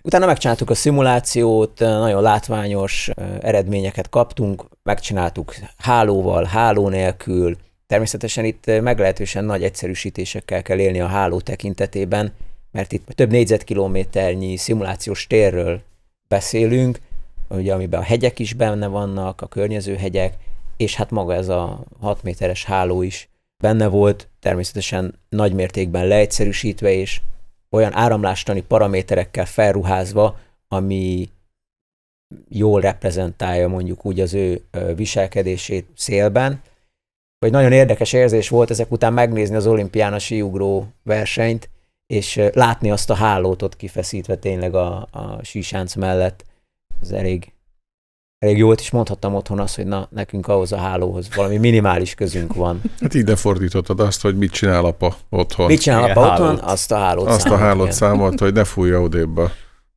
Utána megcsináltuk a szimulációt, nagyon látványos eredményeket kaptunk, megcsináltuk hálóval, háló nélkül. Természetesen itt meglehetősen nagy egyszerűsítésekkel kell élni a háló tekintetében, mert itt több négyzetkilométernyi szimulációs térről beszélünk, ugye, amiben a hegyek is benne vannak, a környező hegyek, és hát maga ez a 6 méteres háló is benne volt, természetesen nagy mértékben leegyszerűsítve, és olyan áramlástani paraméterekkel felruházva, ami jól reprezentálja mondjuk úgy az ő viselkedését szélben. Vagy nagyon érdekes érzés volt ezek után megnézni az olimpián a síugró versenyt, és látni azt a hálót ott kifeszítve tényleg a sísánc mellett. Ez elég jó volt, és mondhattam otthon azt, hogy na, nekünk ahhoz a hálóhoz valami minimális közünk van. Hát ide fordítottad azt, hogy mit csinál apa otthon. Mit csinál apa otthon? Azt a hálót számolt. Azt a hálót számolt, hogy ne fújja odébb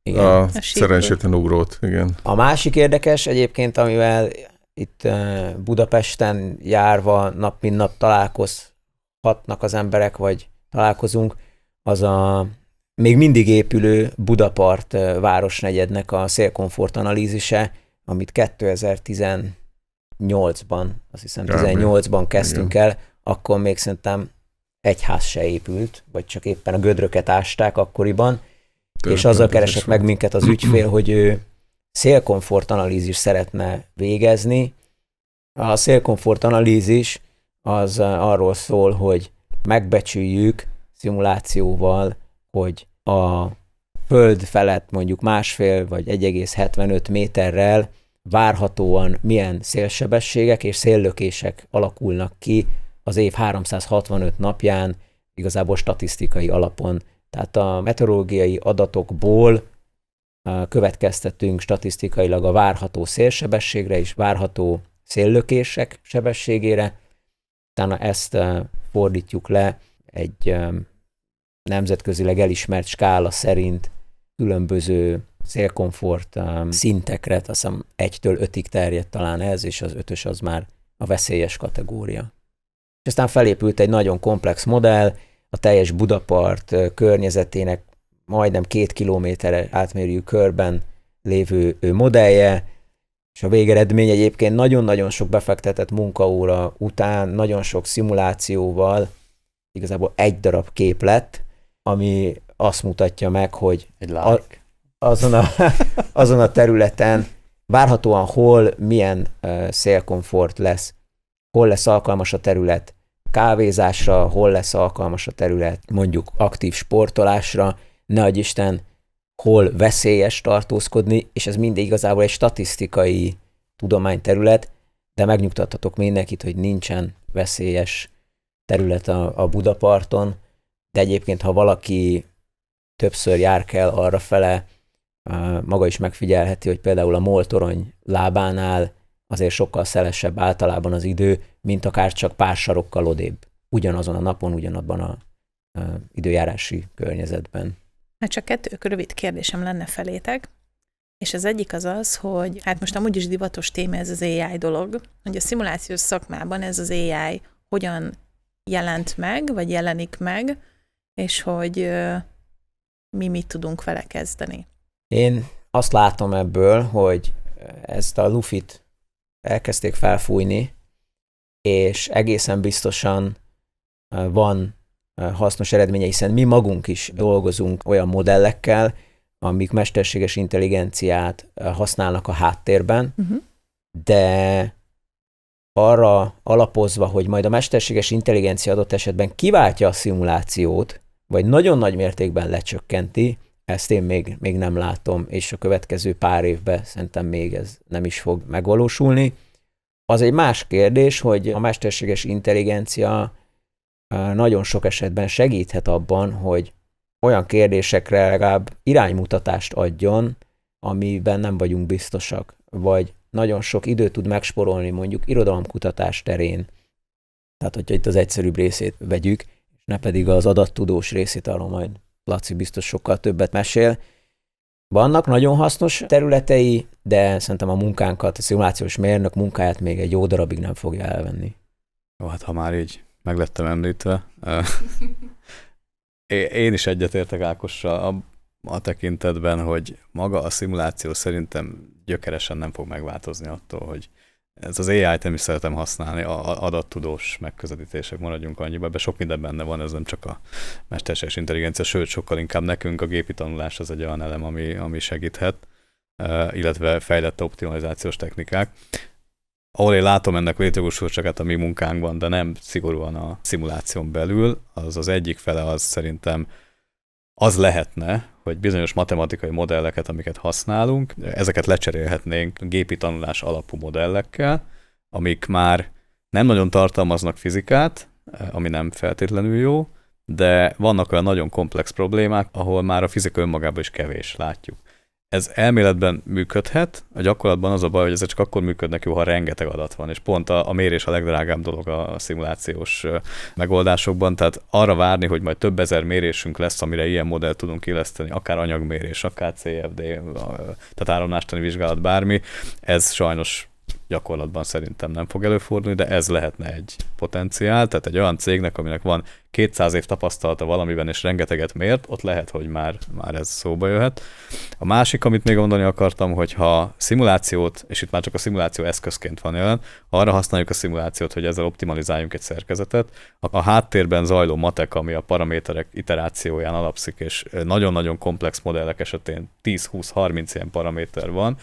a szerencsétlen ugrót. Igen. A másik érdekes egyébként, amivel itt Budapesten járva nap mint nap találkozhatnak az emberek, vagy találkozunk, az a még mindig épülő Budapart városnegyednek a szélkomfort analízise, amit 2018-ban, azt hiszem 18-ban kezdtünk el, akkor még szerintem egy ház se épült, vagy csak éppen a gödröket ásták akkoriban, és azzal keresett meg minket az ügyfél, hogy ő szélkomfort analízis szeretne végezni. A szélkomfort analízis az arról szól, hogy megbecsüljük szimulációval, hogy a föld felett mondjuk 1,5 vagy 1,75 méterrel várhatóan milyen szélsebességek és széllökések alakulnak ki az év 365 napján, igazából statisztikai alapon. Tehát a meteorológiai adatokból következtetünk statisztikailag a várható szélsebességre és várható széllökések sebességére. Utána ezt fordítjuk le egy nemzetközileg elismert skála szerint különböző szélkomfort szintekre, azt hiszem 1-től 5-ig terjed talán ez, és az 5-ös az már a veszélyes kategória. És aztán felépült egy nagyon komplex modell, a teljes Budapart környezetének majdnem 2 kilométer átmérőjű körben lévő modellje, és a végeredmény egyébként nagyon-nagyon sok befektetett munkaóra után, nagyon sok szimulációval igazából egy darab kép lett, ami azt mutatja meg, hogy azon a területen várhatóan hol milyen szélkomfort lesz, hol lesz alkalmas a terület kávézásra, hol lesz alkalmas a terület mondjuk aktív sportolásra, ne adj Isten, hol veszélyes tartózkodni, és ez mindig igazából egy statisztikai tudományterület, de megnyugtathatok mindenkit, hogy nincsen veszélyes terület a Budaparton, de egyébként, ha valaki többször jár kell arrafele, maga is megfigyelheti, hogy például a MOL torony lábánál azért sokkal szelesebb általában az idő, mint akár csak pár sarokkal odébb. Ugyanazon a napon, ugyanabban a időjárási környezetben. Hát csak 2 rövid kérdésem lenne felétek, és az egyik az, hogy hát most amúgy is divatos téma ez az AI dolog, hogy a szimulációs szakmában ez az AI hogyan jelent meg, vagy jelenik meg, és hogy mi mit tudunk vele kezdeni. Én azt látom ebből, hogy ezt a lufit elkezdték felfújni, és egészen biztosan van hasznos eredménye, hiszen mi magunk is dolgozunk olyan modellekkel, amik mesterséges intelligenciát használnak a háttérben, de arra alapozva, hogy majd a mesterséges intelligencia adott esetben kiváltja a szimulációt, vagy nagyon nagy mértékben lecsökkenti, ezt én még nem látom, és a következő pár évben szerintem még ez nem is fog megvalósulni. Az egy más kérdés, hogy a mesterséges intelligencia nagyon sok esetben segíthet abban, hogy olyan kérdésekre legalább iránymutatást adjon, amiben nem vagyunk biztosak, vagy nagyon sok időt tud megsporolni mondjuk irodalomkutatás terén. Tehát, hogyha itt az egyszerűbb részét vegyük, és ne pedig az adattudós részét, arról majd Laci biztos sokkal többet mesél. Vannak nagyon hasznos területei, de szerintem a munkánkat, a szimulációs mérnök munkáját még egy jó darabig nem fogja elvenni. Jó, hát ha már így meglettem említve. Én is egyetértek Ákossal a tekintetben, hogy maga a szimuláció szerintem gyökeresen nem fog megváltozni attól, hogy ez az AI-t nem is szeretem használni, adattudós megközelítések, maradjunk annyiba, ebben sok minden benne van, ez nem csak a mesterséges intelligencia, sőt, sokkal inkább nekünk a gépi tanulás az egy olyan elem, ami segíthet, illetve fejlett optimalizációs technikák. Ahol én látom ennek létjogosultságát a mi munkánkban, de nem szigorúan a szimuláción belül, az egyik fele az szerintem az lehetne, hogy bizonyos matematikai modelleket, amiket használunk, ezeket lecserélhetnénk gépi tanulás alapú modellekkel, amik már nem nagyon tartalmaznak fizikát, ami nem feltétlenül jó, de vannak olyan nagyon komplex problémák, ahol már a fizika önmagában is kevés, látjuk. Ez elméletben működhet, a gyakorlatban az a baj, hogy ezek csak akkor működnek jó, ha rengeteg adat van, és pont a mérés a legdrágább dolog a szimulációs megoldásokban, tehát arra várni, hogy majd több ezer mérésünk lesz, amire ilyen modellt tudunk illeszteni, akár anyagmérés, akár CFD, tehát áramlástani vizsgálat, bármi, ez sajnos gyakorlatban szerintem nem fog előfordulni, de ez lehetne egy potenciál, tehát egy olyan cégnek, aminek van 200 év tapasztalata valamiben, és rengeteget mért, ott lehet, hogy már ez szóba jöhet. A másik, amit még mondani akartam, hogy ha szimulációt, és itt már csak a szimuláció eszközként van jelen, arra használjuk a szimulációt, hogy ezzel optimalizáljunk egy szerkezetet. A háttérben zajló matek, ami a paraméterek iterációján alapszik, és nagyon-nagyon komplex modellek esetén 10-20-30 ilyen paraméter van,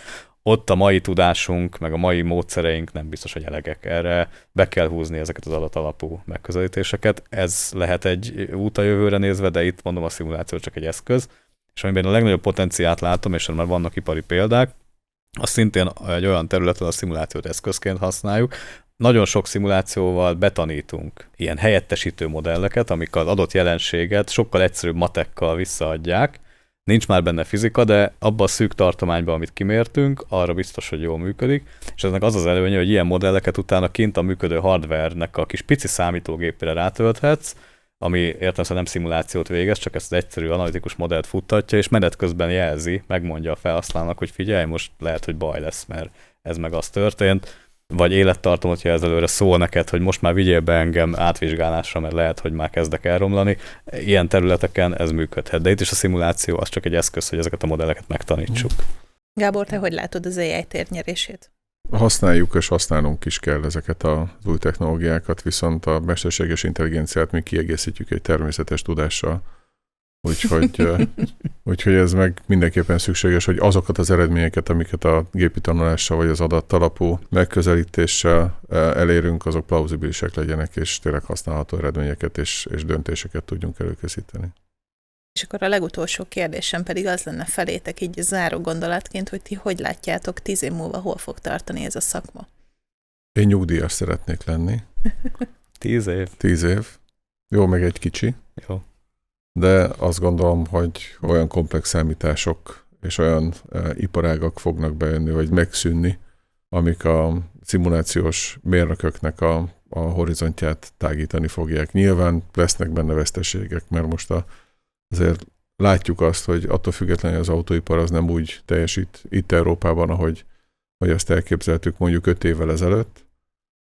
ott a mai tudásunk, meg a mai módszereink nem biztos, hogy elegek. Erre be kell húzni ezeket az adatalapú megközelítéseket. Ez lehet egy út a jövőre nézve, de itt mondom, a szimuláció csak egy eszköz. És amiben a legnagyobb potenciált látom, és már vannak ipari példák, az szintén egy olyan területen a szimulációt eszközként használjuk. Nagyon sok szimulációval betanítunk ilyen helyettesítő modelleket, amik az adott jelenséget sokkal egyszerűbb matekkal visszaadják. Nincs már benne fizika, de abban a szűk tartományban, amit kimértünk, arra biztos, hogy jól működik, és ennek az az előnye, hogy ilyen modelleket utána kint a működő hardware-nek a kis pici számítógépére rátölthetsz, ami értelemszerűen nem szimulációt végez, csak ezt az egyszerű analitikus modellt futtatja, és menet közben jelzi, megmondja a felhasználónak, hogy figyelj, most lehet, hogy baj lesz, mert ez meg az történt, vagy élettartamot jelz előre, szól neked, hogy most már vigyél be engem átvizsgálásra, mert lehet, hogy már kezdek elromlani. Ilyen területeken ez működhet, de itt is a szimuláció az csak egy eszköz, hogy ezeket a modelleket megtanítsuk. Gábor, te hogy látod az AI térnyerését? Használjuk és használnunk is kell ezeket az új technológiákat, viszont a mesterséges intelligenciát mi kiegészítjük egy természetes tudással. Úgyhogy ez meg mindenképpen szükséges, hogy azokat az eredményeket, amiket a gépi tanulással vagy az adattalapú megközelítéssel elérünk, azok plauzibilisek legyenek, és tényleg használható eredményeket és döntéseket tudjunk előkészíteni. És akkor a legutolsó kérdésem pedig az lenne felétek így záró gondolatként, hogy ti hogy látjátok 10 év múlva hol fog tartani ez a szakma? Én nyugdíjas szeretnék lenni. 10 év. 10 év. Jó, meg egy kicsi. Jó. De azt gondolom, hogy olyan komplex számítások és olyan iparágak fognak bejönni, vagy megszűnni, amik a szimulációs mérnököknek a horizontját tágítani fogják. Nyilván lesznek benne veszteségek, mert most azért látjuk azt, hogy attól függetlenül az autóipar az nem úgy teljesít itt Európában, ahogy azt elképzeltük mondjuk 5 évvel ezelőtt.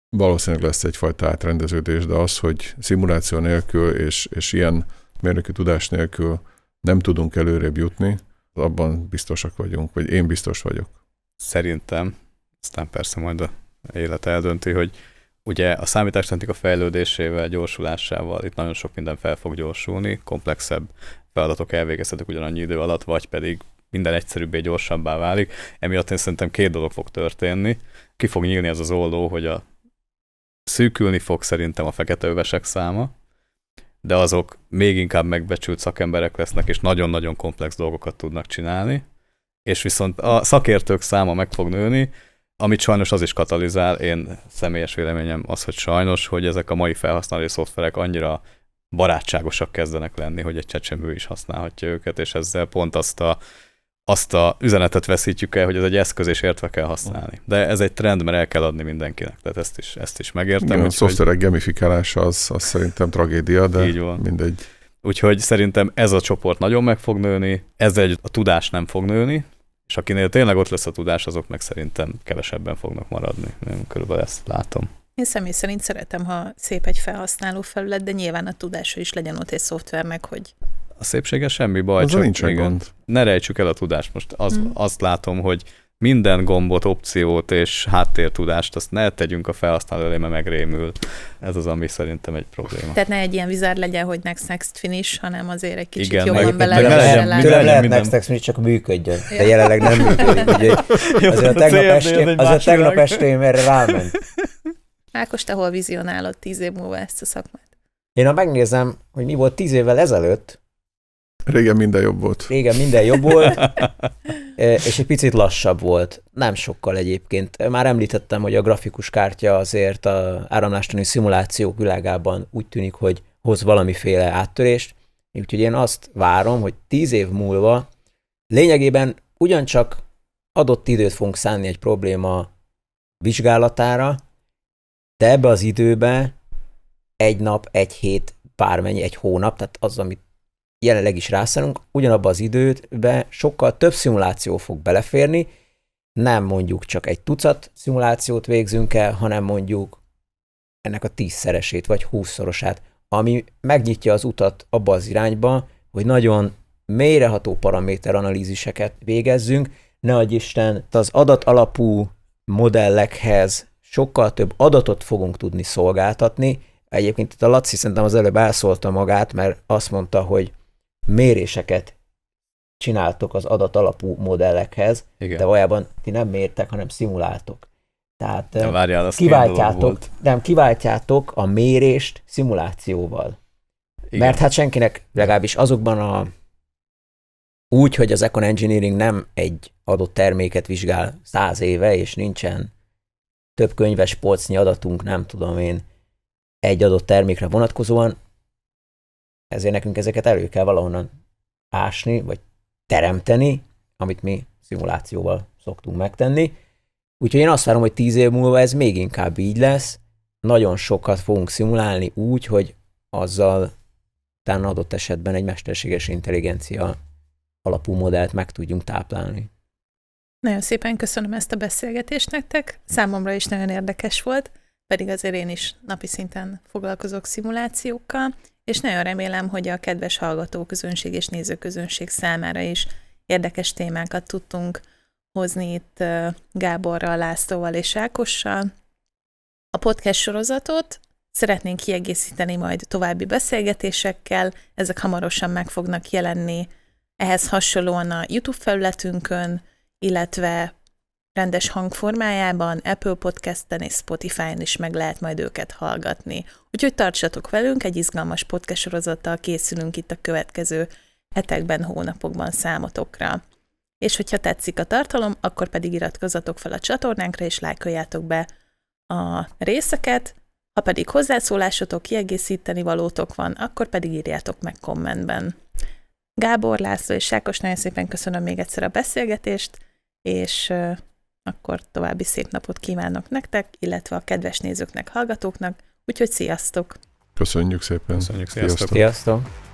Valószínűleg lesz egyfajta átrendeződés, de az, hogy szimuláció nélkül és ilyen mérnöki tudás nélkül nem tudunk előrébb jutni, abban biztosak vagyunk, vagy én biztos vagyok. Szerintem, aztán persze majd a élet eldönti, hogy ugye a számítástechnika fejlődésével, gyorsulásával itt nagyon sok minden fel fog gyorsulni, komplexebb feladatok elvégezhetek ugyanannyi idő alatt, vagy pedig minden egyszerűbbé, gyorsabbá válik. Emiatt én szerintem 2 dolog fog történni. Ki fog nyílni ez az olló, hogy szűkülni fog szerintem a feketeövesek száma, de azok még inkább megbecsült szakemberek lesznek, és nagyon-nagyon komplex dolgokat tudnak csinálni, és viszont a szakértők száma meg fog nőni, amit sajnos az is katalizál, én személyes véleményem az, hogy sajnos, hogy ezek a mai felhasználói szoftverek annyira barátságosak kezdenek lenni, hogy egy csecsemő is használhatja őket, és ezzel pont azt a üzenetet veszítjük el, hogy ez egy eszköz, és értve kell használni. De ez egy trend, mert el kell adni mindenkinek, tehát ezt is megértem. Igen, a szoftverek gamifikálása az szerintem tragédia, de így van. Mindegy. Úgyhogy szerintem ez a csoport nagyon meg fog nőni, ezzel a tudás nem fog nőni, és akinél tényleg ott lesz a tudás, azok meg szerintem kevesebben fognak maradni. Én körülbelül ezt látom. Én személy szerint szeretem, ha szép egy felhasználó felület, de nyilván a tudása is legyen ott egy szoftvernek, hogy... A szépsége semmi baj, csak nincsen gond. Ne rejtsük el a tudást. Most azt látom, hogy minden gombot, opciót és háttértudást azt ne tegyünk a felhasználó elé, mert megrémül. Ez az, ami szerintem egy probléma. Tehát ne egy ilyen vizár legyen, hogy next finish, hanem azért egy kicsit igen, jobban bele tőlem lehet next finish, csak működjön. De jelenleg nem működik. Azért a tegnap estém erre ráment. Ákos, te hol vizionálod 10 év múlva ezt a szakmát? Én ha megnézem, hogy mi volt 10 évvel ezelőtt, Régen minden jobb volt, és egy picit lassabb volt. Nem sokkal egyébként. Már említettem, hogy a grafikus kártya azért az áramlástani szimulációk világában úgy tűnik, hogy hoz valamiféle áttörést. Úgyhogy én azt várom, hogy 10 év múlva lényegében ugyancsak adott időt fogunk szánni egy probléma vizsgálatára, de ebbe az időbe egy nap, egy hét, bármennyi, egy hónap, tehát az, amit jelenleg is rászánunk, ugyanabban az időben sokkal több szimuláció fog beleférni, nem mondjuk csak egy tucat szimulációt végzünk el, hanem mondjuk ennek a 10-szeresét vagy 20-szorosát, ami megnyitja az utat abba az irányba, hogy nagyon mélyreható paraméteranalíziseket végezzünk, ne adj Isten, az adatalapú modellekhez sokkal több adatot fogunk tudni szolgáltatni. Egyébként itt a Laci szerintem az előbb elszólta magát, mert azt mondta, hogy méréseket csináltok az adatalapú modellekhez, igen. De valójában ti nem mértek, hanem szimuláltok. Tehát várjál, kiváltjátok a mérést szimulációval. Igen. Mert hát senkinek, legalábbis azokban úgy, hogy az Econ Engineering nem egy adott terméket vizsgál 100 éve, és nincsen több könyves polcnyi adatunk, nem tudom én, egy adott termékre vonatkozóan, ezért nekünk ezeket elő kell valahonnan ásni, vagy teremteni, amit mi szimulációval szoktunk megtenni. Úgyhogy én azt várom, hogy 10 év múlva ez még inkább így lesz. Nagyon sokat fogunk szimulálni úgy, hogy azzal utána adott esetben egy mesterséges intelligencia alapú modellt meg tudjunk táplálni. Nagyon szépen köszönöm ezt a beszélgetést nektek. Számomra is nagyon érdekes volt, pedig azért én is napi szinten foglalkozok szimulációkkal, és nagyon remélem, hogy a kedves hallgatóközönség és nézőközönség számára is érdekes témákat tudtunk hozni itt Gáborral, Lászlóval és Ákossal. A podcast sorozatot szeretnénk kiegészíteni majd további beszélgetésekkel, ezek hamarosan meg fognak jelenni ehhez hasonlóan a YouTube felületünkön, illetve rendes hangformájában, Apple Podcasten és Spotify-on is meg lehet majd őket hallgatni. Úgyhogy tartsatok velünk, egy izgalmas podcast sorozattal készülünk itt a következő hetekben, hónapokban számotokra. És hogyha tetszik a tartalom, akkor pedig iratkozzatok fel a csatornánkra, és lájkoljátok be a részeket, ha pedig hozzászólásotok, kiegészíteni valótok van, akkor pedig írjátok meg kommentben. Gábor, László és Sákos, nagyon szépen köszönöm még egyszer a beszélgetést, és akkor további szép napot kívánok nektek, illetve a kedves nézőknek, hallgatóknak, úgyhogy sziasztok! Köszönjük szépen. Köszönjük, sziasztok. Sziasztok!